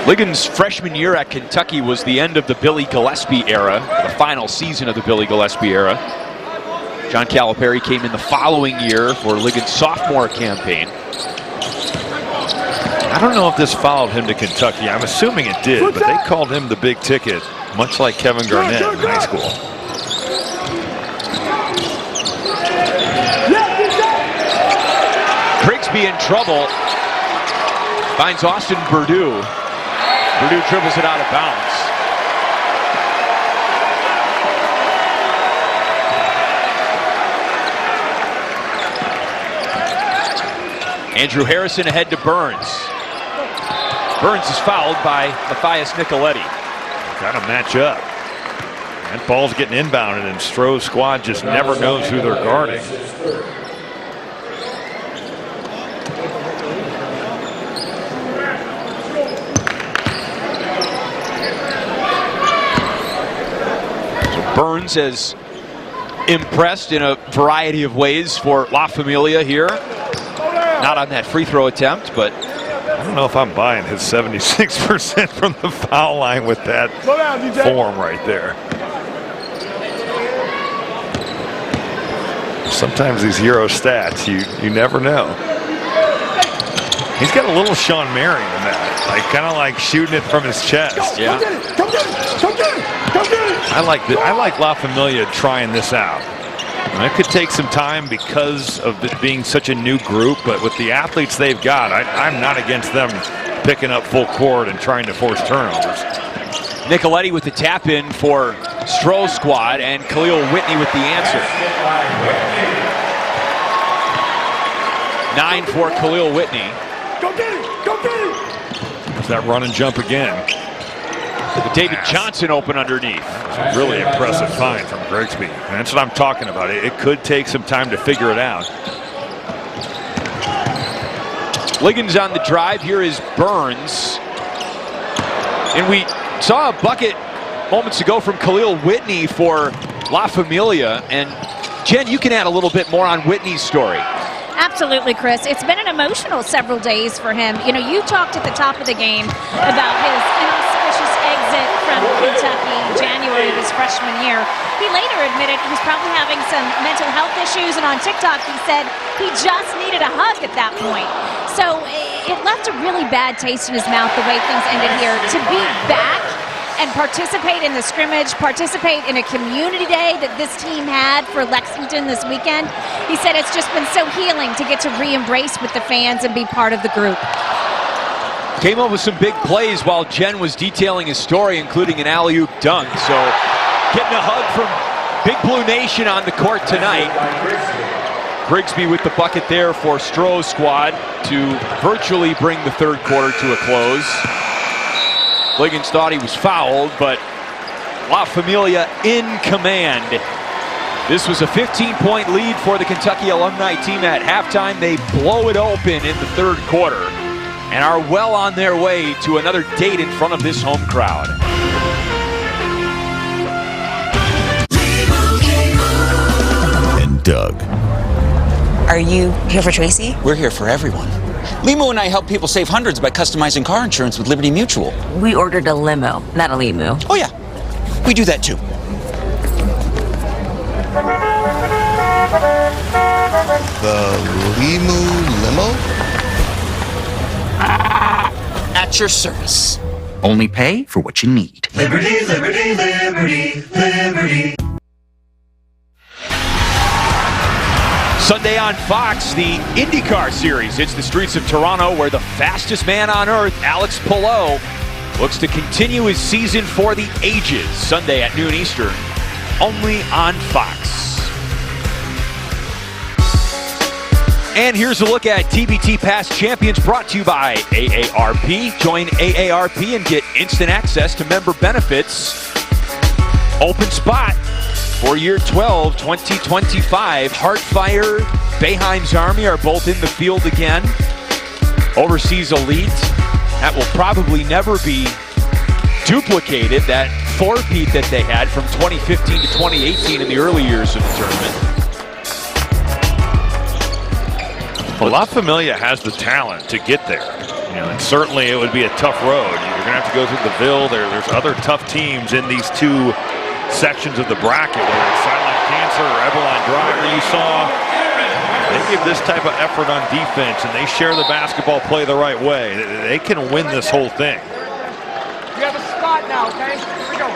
Liggins' freshman year at Kentucky was the end of the Billy Gillespie era, the final season of the Billy Gillespie era. John Calipari came in the following year for Liggins' sophomore campaign. Not don't know if this followed him to Kentucky. I'm assuming it did, but they called him the big ticket, much like Kevin Garnett in high school. Grigsby in trouble. Finds Austin Purdue. Purdue dribbles it out of bounds. Andrew Harrison ahead to Burns. Burns is fouled by Matthias Nicoletti. Got to match up. That ball's getting inbounded, and Strohs' squad just never knows who they're guarding. Burns has impressed in a variety of ways for La Familia here. Not on that free throw attempt, but I don't know if I'm buying his 76% from the foul line with that form right there. Sometimes these hero stats, you never know. He's got a little Sean Marion in that, like kind of like shooting it from his chest. Yeah. Come get it! Come get it! Come get it! I like La Familia trying this out. And it could take some time because of it being such a new group, but with the athletes they've got, I'm not against them picking up full court and trying to force turnovers. Nicoletti with the tap in for Strohs' squad, and Khalil Whitney with the answer. 9 for Khalil Whitney. Go get it! Go get it! There's that run and jump again. With David Johnson open underneath. Really impressive find from Grigsby. And that's what I'm talking about. It could take some time to figure it out. Liggins on the drive. Here is Burns. And we saw a bucket moments ago from Khalil Whitney for La Familia. And Jen, you can add a little bit more on Whitney's story. Absolutely, Chris. It's been an emotional several days for him. You know, you talked at the top of the game about his inauspicious exit from Kentucky in January of his freshman year. He later admitted he was probably having some mental health issues, and on TikTok he said he just needed a hug at that point. So it left a really bad taste in his mouth the way things ended here. To be back and participate in the scrimmage, participate in a community day that this team had for Lexington this weekend, he said it's just been so healing to get to re-embrace with the fans and be part of the group. Came up with some big plays while Jen was detailing his story, including an alley-oop dunk. So getting a hug from Big Blue Nation on the court tonight. Grigsby with the bucket there for Strohs' squad to virtually bring the third quarter to a close. Liggins thought he was fouled, but La Familia in command. This was a 15-point lead for the Kentucky alumni team at halftime. They blow it open in the third quarter and are well on their way to another date in front of this home crowd. And Doug. Are you here for Tracy? We're here for everyone. Limo and I help people save hundreds by customizing car insurance with Liberty Mutual. We ordered a limo, not a limo. Oh yeah, we do that too. The limo? At your service. Only pay for what you need. Liberty, liberty, liberty, liberty. Sunday on Fox, the IndyCar Series. It's the streets of Toronto where the fastest man on earth, Alex Palou, looks to continue his season for the ages. Sunday at noon Eastern, only on Fox. And here's a look at TBT Past Champions brought to you by AARP. Join AARP and get instant access to member benefits. Open spot for year 12, 2025. Heartfire, Boeheim's Army are both in the field again. Overseas Elite, that will probably never be duplicated. That four-peat that they had from 2015 to 2018 in the early years of the tournament. Well, La Familia has the talent to get there. You know, and certainly it would be a tough road. You're going to have to go through the Ville. There's other tough teams in these two sections of the bracket, whether it's Silent Cancer or Eberline Drive, where you saw They give this type of effort on defense, and they share the basketball play the right way. They can win this whole thing. You have a spot now, okay? Here we go.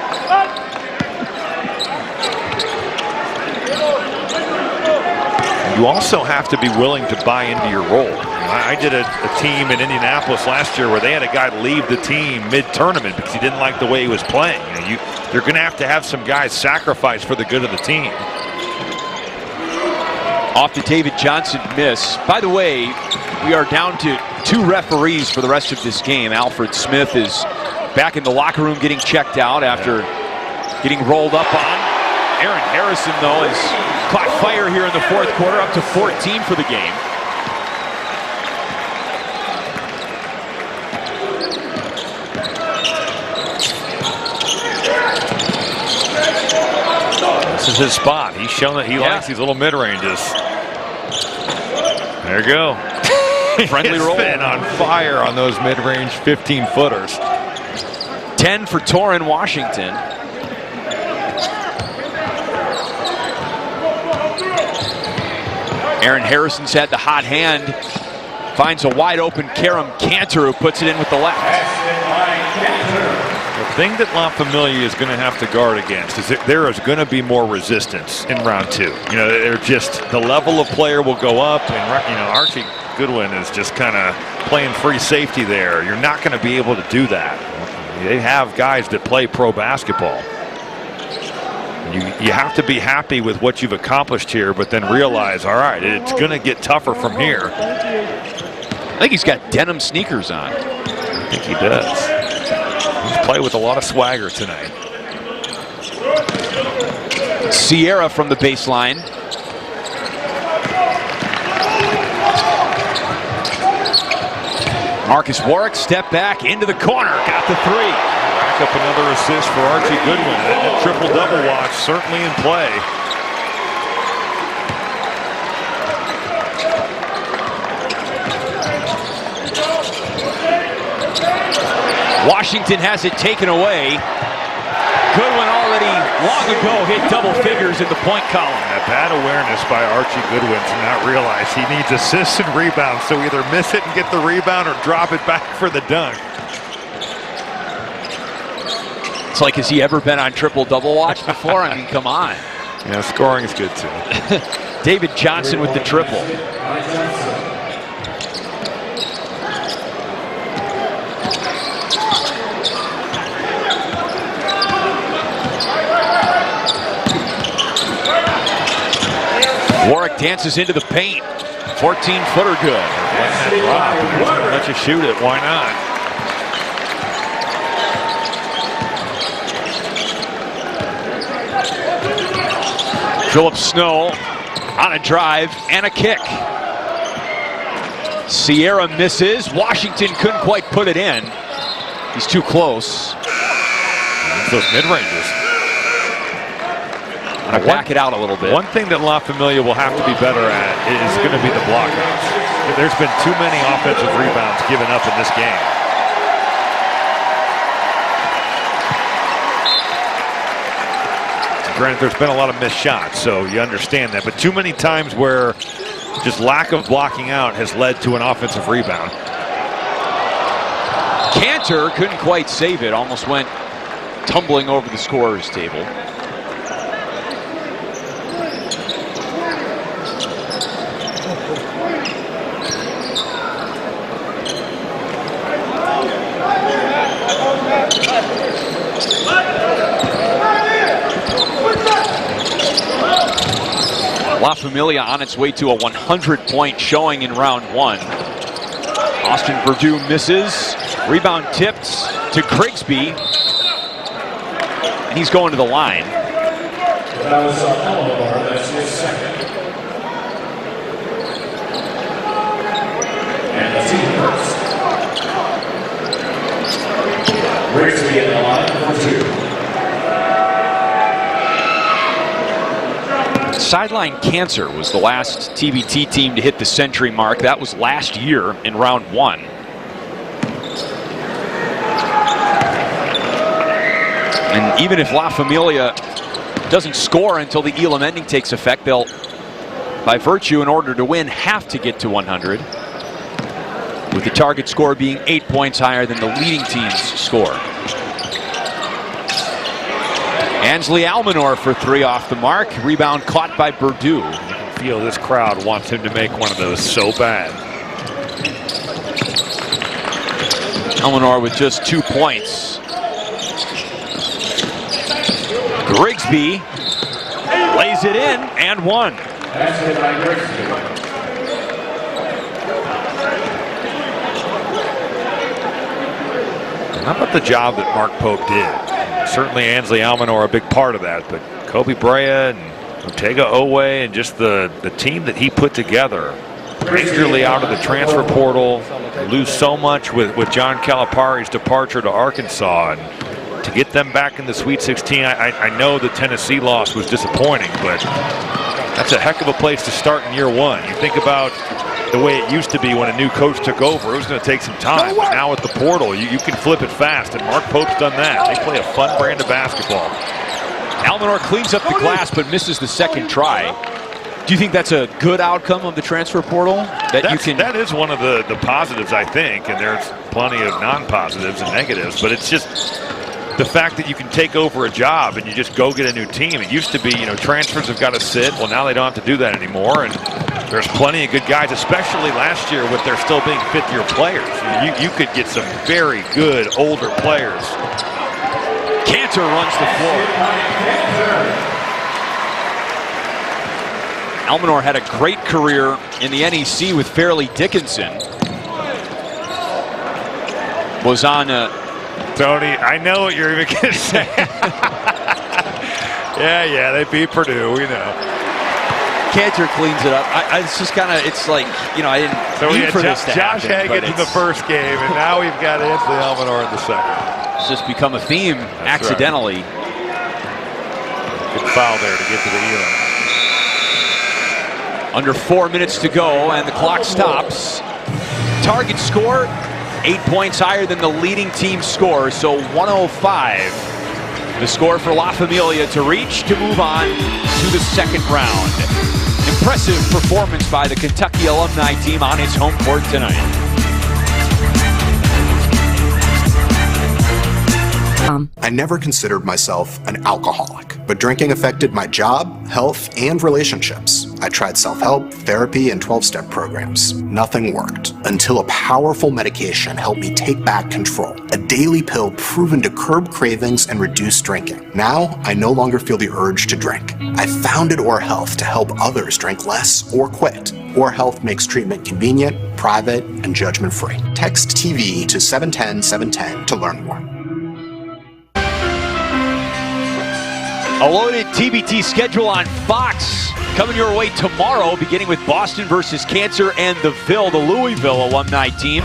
You also have to be willing to buy into your role. I did a team in Indianapolis last year where they had a guy leave the team mid-tournament because he didn't like the way he was playing. You're going to have some guys sacrifice for the good of the team. Off the David Johnson miss. By the way, we are down to 2 referees for the rest of this game. Alfred Smith is back in the locker room getting checked out after getting rolled up on. Aaron Harrison, though, has caught fire here in the 4th quarter, up to 14 for the game. This is his spot. He's shown that he likes these little mid-ranges. There you go. Friendly roll. Been on fire on those mid-range 15-footers. 10 for Torrin Washington. Aaron Harrison's had the hot hand. Finds a wide open Karam Cantor who puts it in with the left. The thing that La Familia is going to have to guard against is that there is going to be more resistance in round 2. They're just, the level of player will go up, and Archie Goodwin is just kind of playing free safety there. You're not going to be able to do that. They have guys that play pro basketball. You have to be happy with what you've accomplished here, but then realize, all right, it's going to get tougher from here. I think he's got denim sneakers on. I think he does. He's played with a lot of swagger tonight. Sierra from the baseline. Marcus Warwick step back into the corner. Got the 3. Rack up another assist for Archie Goodwin. That triple-double watch certainly in play. Washington has it taken away. Goodwin already long ago hit double figures in the point column. A bad awareness by Archie Goodwin to not realize he needs assists and rebounds, so either miss it and get the rebound or drop it back for the dunk. It's like, has he ever been on triple-double watch before? I mean, come on. Yeah, scoring is good too. David Johnson with the triple. Warwick dances into the paint. 14-footer good. Let you shoot it. Why not? Philip Snow on a drive and a kick. Sierra misses. Washington couldn't quite put it in. He's too close. Those mid-ranges. Back it out a little bit. One thing that La Familia will have to be better at is going to be the blockouts. There's been too many offensive rebounds given up in this game. Granted, there's been a lot of missed shots, so you understand that. But too many times where just lack of blocking out has led to an offensive rebound. Cantor couldn't quite save it. Almost went tumbling over the scorer's table. La Familia on its way to a 100-point showing in round 1. Austin Perdue misses. Rebound tipped to Grigsby. And he's going to the line. That was Elmore. That's his second. And the team first. Grigsby in the line for 2. Sideline Cancer was the last TBT team to hit the century mark. That was last year in round 1. And even if La Familia doesn't score until the Elam ending takes effect, they'll by virtue, in order to win, have to get to 100, with the target score being 8 points higher than the leading team's score. Ansley Almanor for 3 off the mark. Rebound caught by Purdue. You can feel this crowd wants him to make one of those so bad. Almanor with just 2 points. Grigsby lays it in and one. How about the job that Mark Pope did? Certainly Ansley Almanor a big part of that, but Kobe Brea and Ortega Owe and just the team that he put together, particularly out of the transfer portal, lose so much with John Calipari's departure to Arkansas, and to get them back in the Sweet 16. I know the Tennessee loss was disappointing, but that's a heck of a place to start in year one. You think about the way it used to be when a new coach took over. It was going to take some time, but now with the portal, you can flip it fast, and Mark Pope's done that. They play a fun brand of basketball. Almanor cleans up the glass but misses the second try. Do you think that's a good outcome of the transfer portal? That is one of the positives, I think, and there's plenty of non-positives and negatives, but it's just the fact that you can take over a job and you just go get a new team. It used to be, transfers have got to sit. Well, now they don't have to do that anymore, and there's plenty of good guys, especially last year with there still being fifth-year players. You could get some very good older players. Cantor runs the floor. Almanor had a great career in the NEC with Fairleigh Dickinson. Was on Tony, I know what you're even going to say. yeah, they beat Purdue, we know. Cantor cleans it up. It's just kind of, it's like, I didn't mean for this to Josh happen. Hagan in the first game, and now we've got Ansley Almanor in the second. It's just become a theme accidentally. Right. Good foul there to get to the Elam. Under 4 minutes to go, and the clock stops. Target score, 8 points higher than the leading team score, so 105. The score for La Familia to reach to move on to the second round. Impressive performance by the Kentucky alumni team on its home court tonight. I never considered myself an alcoholic, but drinking affected my job, health, and relationships. I tried self-help, therapy, and 12-step programs. Nothing worked until a powerful medication helped me take back control. A daily pill proven to curb cravings and reduce drinking. Now, I no longer feel the urge to drink. I founded Or Health to help others drink less or quit. Or Health makes treatment convenient, private, and judgment-free. Text TV to 710-710 to learn more. A loaded TBT schedule on Fox coming your way tomorrow, beginning with Boston versus Cancer and the Louisville alumni team.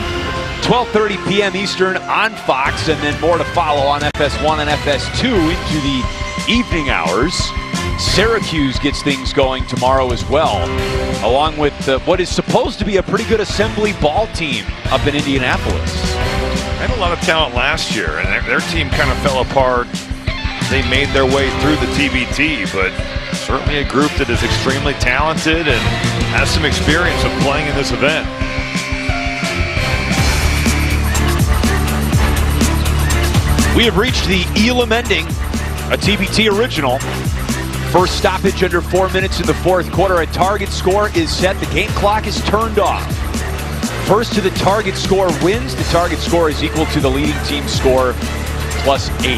12:30 p.m. Eastern on Fox, and then more to follow on FS1 and FS2 into the evening hours. Syracuse gets things going tomorrow as well, along with what is supposed to be a pretty good assembly ball team up in Indianapolis. They had a lot of talent last year, and their team kind of fell apart. They made their way through the TBT, but certainly a group that is extremely talented and has some experience of playing in this event. We have reached the Elam ending, a TBT original. First stoppage under 4 minutes in the fourth quarter. A target score is set. The game clock is turned off. First to the target score wins. The target score is equal to the leading team score plus 8.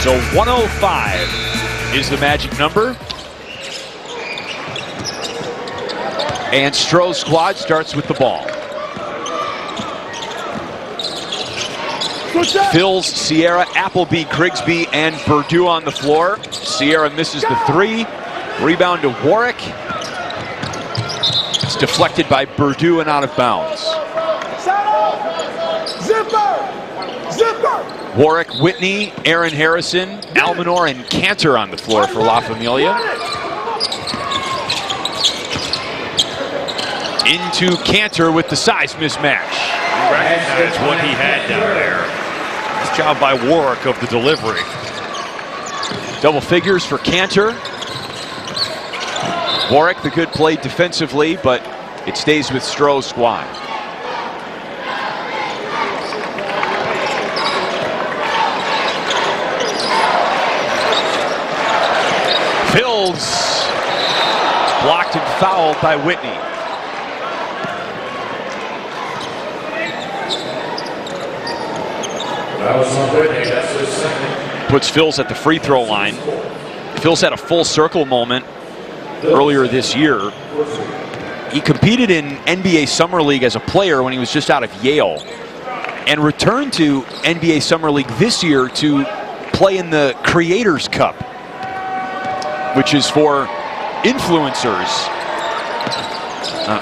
So 105 is the magic number. And Strohs squad starts with the ball. Phils, Sierra, Appleby, Grigsby, and Purdue on the floor. Sierra misses the 3. Rebound to Warwick. It's deflected by Purdue and out of bounds. Zipper! Warwick, Whitney, Aaron Harrison, Almanor, and Cantor on the floor for La Familia. Into Cantor with the size mismatch. You recognize what he had down there. Nice job by Warwick of the delivery. Double figures for Cantor. Warwick, the good play defensively, but it stays with Strohs' squad. Fields blocked and fouled by Whitney. That was on Whitney. That's his second. Puts Fields at the free throw line. Fields had a full circle moment earlier this year. He competed in NBA Summer League as a player when he was just out of Yale, and returned to NBA Summer League this year to play in the Creators Cup, which is for influencers,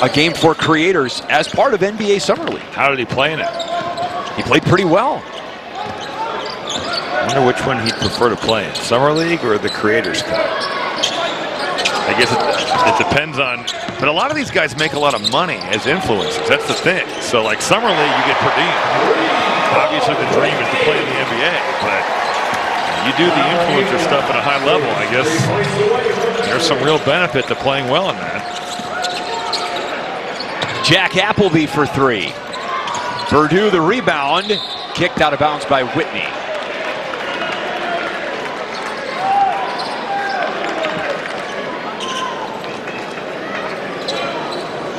a game for creators as part of NBA Summer League. How did he play in it? He played pretty well. I wonder which one he'd prefer to play in, Summer League or the Creators Cup? I guess it depends on, but a lot of these guys make a lot of money as influencers. That's the thing. So like Summer League, you get per diem. Obviously the dream is to play in the NBA, but you do the influencer stuff at a high level, I guess there's some real benefit to playing well in that. Jack Appleby for three. Purdue the rebound, kicked out of bounds by Whitney.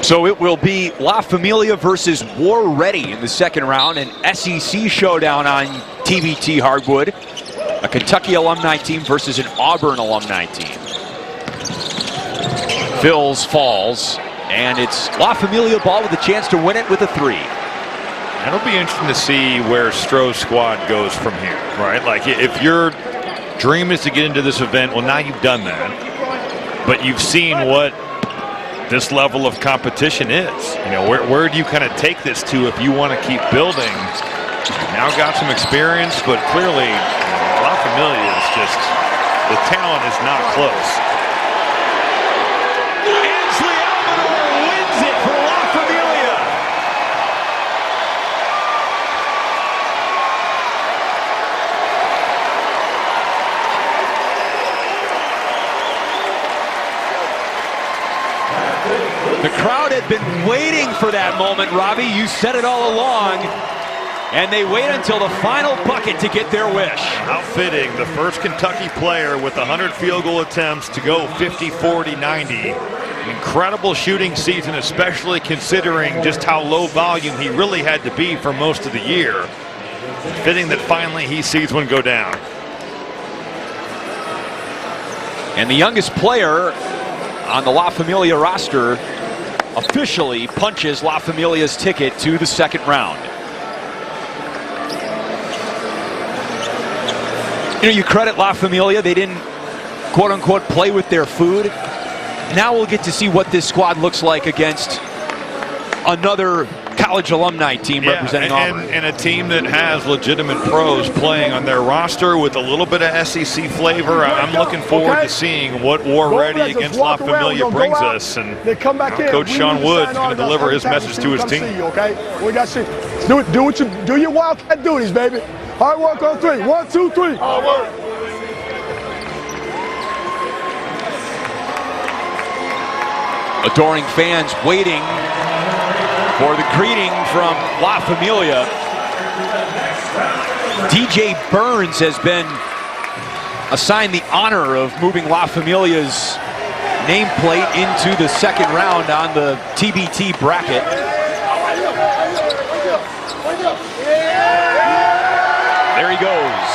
So it will be La Familia versus War Ready in the second round, an SEC showdown on TBT hardwood. A Kentucky alumni team versus an Auburn alumni team. Phils falls, and it's La Familia ball with a chance to win it with a three. It'll be interesting to see where Strohs' squad goes from here, right? Like if your dream is to get into this event, well, now you've done that, but you've seen what this level of competition is. You know, where do you kind of take this to if you want to keep building? Now got some experience, but clearly La Familia is just, the talent is not close. Ansley Almanor wins it for La Familia. The crowd had been waiting for that moment, Robbie. You said it all along. And they wait until the final bucket to get their wish. How fitting, the first Kentucky player with 100 field goal attempts to go 50, 40, 90. An incredible shooting season, especially considering just how low volume he really had to be for most of the year. Fitting that finally he sees one go down. And the youngest player on the La Familia roster officially punches La Familia's ticket to the second round. You know, you credit La Familia, they didn't quote-unquote play with their food. Now we'll get to see what this squad looks like against another college alumni team representing Auburn. And a team that has legitimate pros playing on their roster with a little bit of SEC flavor. I'm looking forward to seeing what War Ready against La Familia brings us. And Coach Sean Wood is going to deliver his message to his team. Okay, we got to see. Do your Wildcat duties, baby. Hard work on three. 1, 2, 3. Hard work. Adoring fans waiting for the greeting from La Familia. DJ Burns has been assigned the honor of moving La Familia's nameplate into the second round on the TBT bracket. There he goes.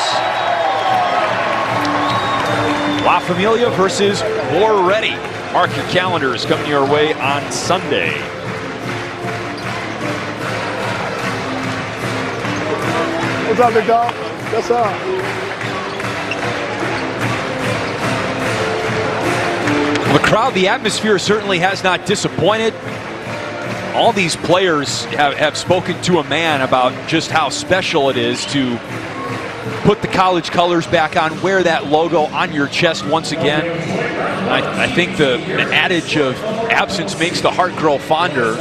La Familia versus War Ready. Mark your calendars, coming your way on Sunday. What's up, big dog? What's up? The crowd, the atmosphere certainly has not disappointed. All these players have spoken to a man about just how special it is to put the college colors back on, wear that logo on your chest once again. I think the adage of absence makes the heart grow fonder.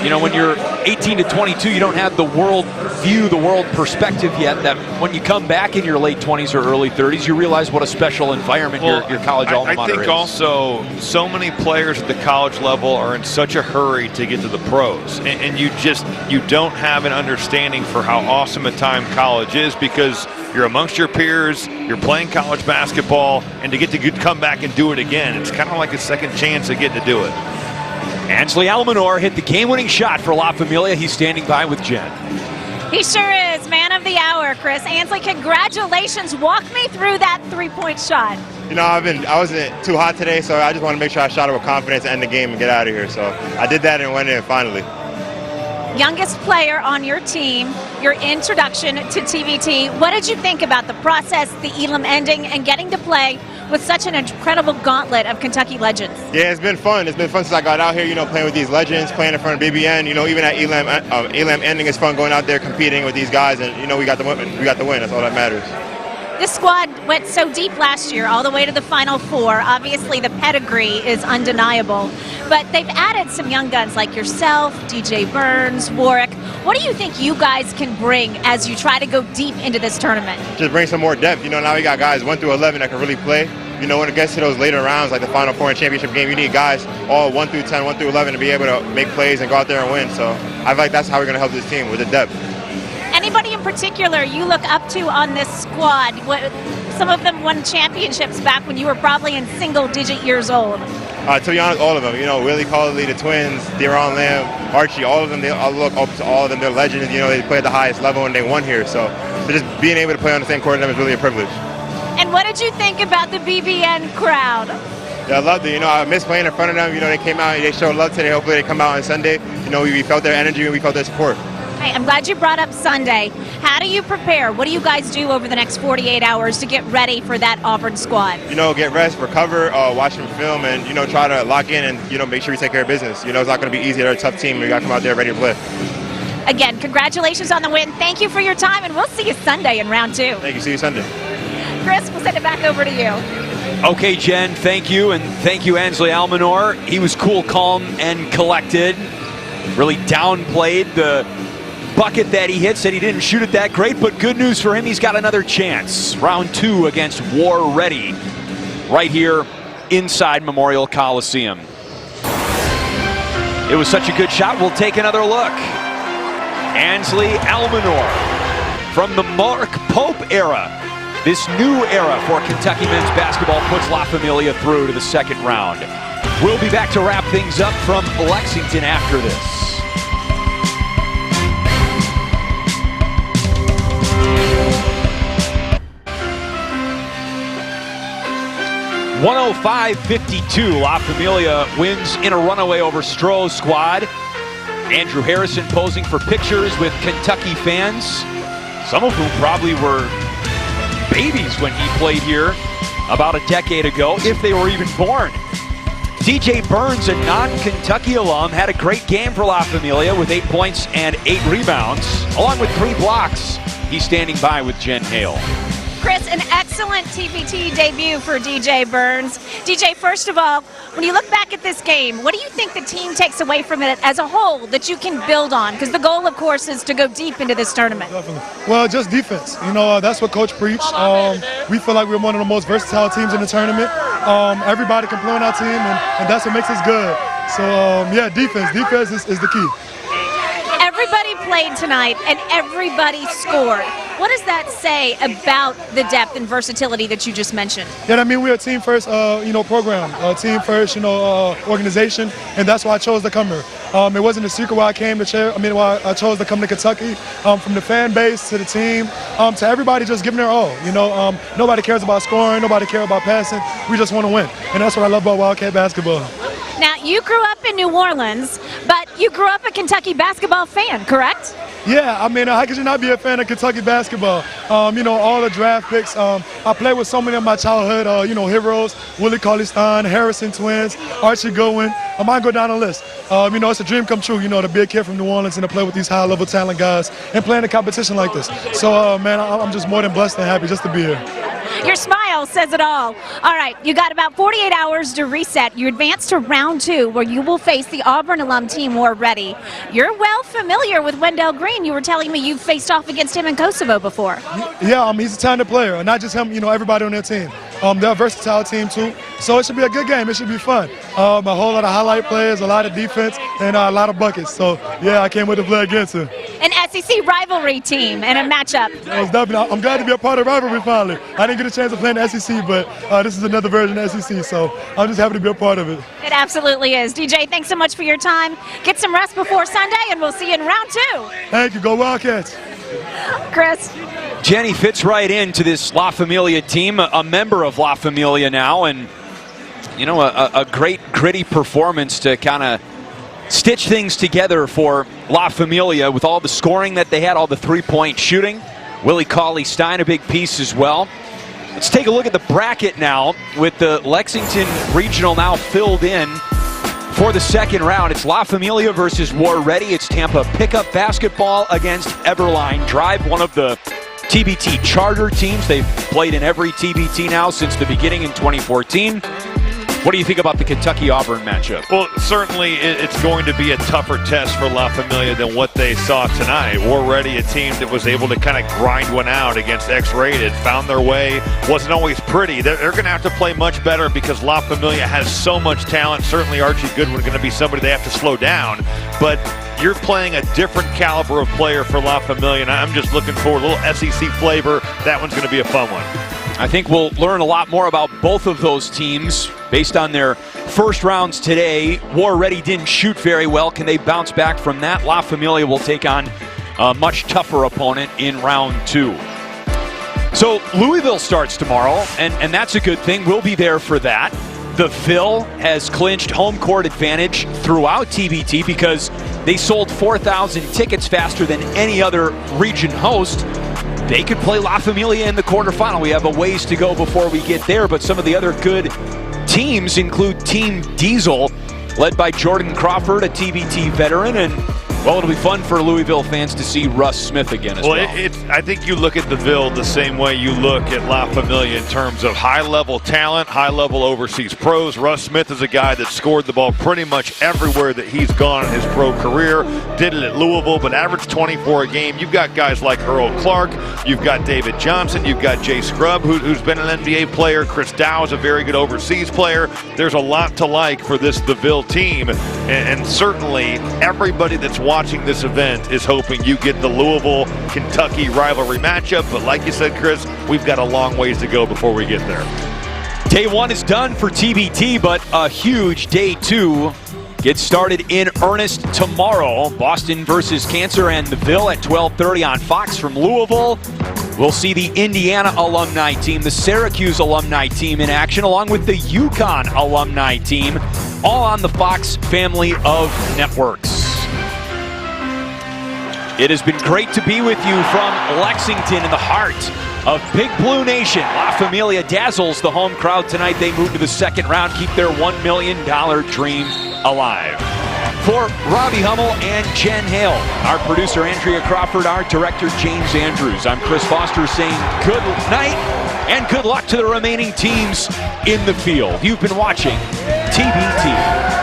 You know, when you're 18 to 22, you don't have the world view, the world perspective yet, that when you come back in your late 20s or early 30s, you realize what a special environment your college alma mater is. I think also so many players at the college level are in such a hurry to get to the pros, and you don't have an understanding for how awesome a time college is, because you're amongst your peers, you're playing college basketball, and to get to come back and do it again, it's kind of like a second chance of getting to do it. Ansley Almanor hit the game-winning shot for La Familia. He's standing by with Jen. He sure is. Man of the hour, Chris. Ansley, congratulations. Walk me through that three-point shot. You know, I wasn't too hot today, so I just want to make sure I shot it with confidence and end the game and get out of here. So I did that and went in finally. Youngest player on your team, your introduction to TBT. What did you think about the process, the Elam ending, and getting to play with such an incredible gauntlet of Kentucky legends? Yeah, it's been fun. It's been fun since I got out here, you know, playing with these legends, playing in front of BBN. You know, even at Elam ending, it's fun going out there competing with these guys, and, you know, we got the win. That's all that matters. This squad went so deep last year, all the way to the Final Four. Obviously, the pedigree is undeniable. But they've added some young guns like yourself, DJ Burns, Warwick. What do you think you guys can bring as you try to go deep into this tournament? Just bring some more depth. You know, now we got guys 1 through 11 that can really play. You know, when it gets to those later rounds, like the Final Four and championship game, you need guys all 1 through 10, 1 through 11 to be able to make plays and go out there and win. So I feel like that's how we're going to help this team, with the depth. Anybody in particular you look up to on this squad? Some of them won championships back when you were probably in single-digit years old. To be honest, all of them. You know, Willie Colley, the twins, De'Ron Lamb, Archie, all of them. I look up to all of them. They're legends. You know, they play at the highest level and they won here. So just being able to play on the same court with them is really a privilege. And what did you think about the BBN crowd? Yeah, I loved it. You know, I miss playing in front of them. You know, they came out, they showed love today. Hopefully they come out on Sunday. You know, we felt their energy and we felt their support. Hey, I'm glad you brought up Sunday. How do you prepare? What do you guys do over the next 48 hours to get ready for that Auburn squad? You know, get rest, recover, watch some film, and, you know, try to lock in and, you know, make sure we take care of business. You know, it's not going to be easy. They're a tough team. We got to come out there ready to play. Again, congratulations on the win. Thank you for your time, and we'll see you Sunday in round 2. Thank you. See you Sunday. Chris, we'll send it back over to you. Okay, Jen, thank you, and thank you, Ansley Almanor. He was cool, calm, and collected. Really downplayed the bucket that he hit, said he didn't shoot it that great, but good news for him, he's got another chance. Round 2 against War Ready, right here inside Memorial Coliseum. It was such a good shot, we'll take another look. Ansley Almanor from the Mark Pope era. This new era for Kentucky men's basketball puts La Familia through to the second round. We'll be back to wrap things up from Lexington after this. 105-52, La Familia wins in a runaway over Strohs squad. Andrew Harrison posing for pictures with Kentucky fans, some of whom probably were babies when he played here about a decade ago, if they were even born. DJ Burns, a non-Kentucky alum, had a great game for La Familia with 8 points and 8 rebounds, along with 3 blocks. He's standing by with Jen Hale. Chris, an excellent TBT debut for DJ Burns. DJ, first of all, when you look back at this game, what do you think the team takes away from it as a whole that you can build on? Because the goal, of course, is to go deep into this tournament. Definitely. Well, just defense. You know, that's what Coach preached. We feel like we're one of the most versatile teams in the tournament. Everybody can play on our team, and that's what makes us good. So, yeah, defense. Defense is the key. Everybody played tonight, and everybody scored. What does that say about the depth and versatility that you just mentioned? Yeah, I mean, we're a team first, program, a team first, organization, and that's why I chose to come here. It wasn't a secret why I came to why I chose to come to Kentucky. From the fan base to the team, to everybody just giving their all. Nobody cares about scoring, nobody cares about passing. We just want to win, and that's what I love about Wildcat basketball. Now, you grew up in New Orleans, but you grew up a Kentucky basketball fan, correct? Yeah, I mean, how could you not be a fan of Kentucky basketball? All the draft picks. I played with so many of my childhood, heroes, Willie Cauley-Stein, Harrison twins, Archie Goodwin. I might go down the list. It's a dream come true, to be a kid from New Orleans and to play with these high-level talent guys and play in a competition like this. So, man, I'm just more than blessed and happy just to be here. Your smile says it all. All right, you got about 48 hours to reset. You advance to round 2, where you will face the Auburn alum team War Ready. You're well familiar with Wendell Green. You were telling me you've faced off against him in Kosovo before. Yeah, he's a talented player. Not just him, everybody on their team. They're a versatile team, too. So it should be a good game. It should be fun. A whole lot of highlight plays, a lot of defense, and a lot of buckets. So, yeah, I can't wait to play against him. An SEC rivalry team and a matchup. I'm glad to be a part of the rivalry finally. I didn't get a chance to play in the SEC, but this is another version of SEC, so I'm just happy to be a part of it. It absolutely is. DJ, thanks so much for your time. Get some rest before Sunday, and we'll see you in round 2. Thank you. Go Wildcats. Chris. Jenny fits right into this La Familia team, a member of La Familia now, and, a great gritty performance to kind of stitch things together for La Familia with all the scoring that they had, all the three-point shooting. Willie Cauley-Stein, a big piece as well. Let's take a look at the bracket now with the Lexington Regional now filled in for the second round. It's La Familia versus War Ready. It's Tampa pickup basketball against Everline Drive, one of the TBT charter teams. They've played in every TBT now since the beginning in 2014. What do you think about the Kentucky-Auburn matchup? Well, certainly it's going to be a tougher test for La Familia than what they saw tonight. War Ready, a team that was able to kind of grind one out against X-Rated, found their way, wasn't always pretty. They're going to have to play much better because La Familia has so much talent. Certainly Archie Goodwin going to be somebody they have to slow down, but you're playing a different caliber of player for La Familia, and I'm just looking for a little SEC flavor. That one's going to be a fun one. I think we'll learn a lot more about both of those teams based on their first rounds today. War Ready didn't shoot very well. Can they bounce back from that? La Familia will take on a much tougher opponent in round 2. So Louisville starts tomorrow, and that's a good thing. We'll be there for that. The Phil has clinched home court advantage throughout TBT because they sold 4,000 tickets faster than any other region host. They could play La Familia in the quarterfinal. We have a ways to go before we get there, but some of the other good teams include Team Diesel, led by Jordan Crawford, a TBT veteran, and, well, it'll be fun for Louisville fans to see Russ Smith again as well. I think you look at the Ville the same way you look at La Familia in terms of high-level talent, high-level overseas pros. Russ Smith is a guy that scored the ball pretty much everywhere that he's gone in his pro career. Did it at Louisville, but averaged 24 a game. You've got guys like Earl Clark. You've got David Johnson. You've got Jay Scrubb, who's been an NBA player. Chris Dow is a very good overseas player. There's a lot to like for the Ville team, and certainly everybody that's watching this event is hoping you get the Louisville-Kentucky rivalry matchup, but like you said, Chris, we've got a long ways to go before we get there. Day 1 is done for TBT, but a huge Day 2 gets started in earnest tomorrow. Boston versus Cancer and the Ville at 12:30 on Fox from Louisville. We'll see the Indiana alumni team, the Syracuse alumni team in action, along with the UConn alumni team, all on the Fox family of networks. It has been great to be with you from Lexington in the heart of Big Blue Nation. La Familia dazzles the home crowd tonight. They move to the second round, keep their $1 million dream alive. For Robbie Hummel and Jen Hale, our producer Andrea Crawford, our director James Andrews, I'm Chris Foster saying good night and good luck to the remaining teams in the field. You've been watching TBT.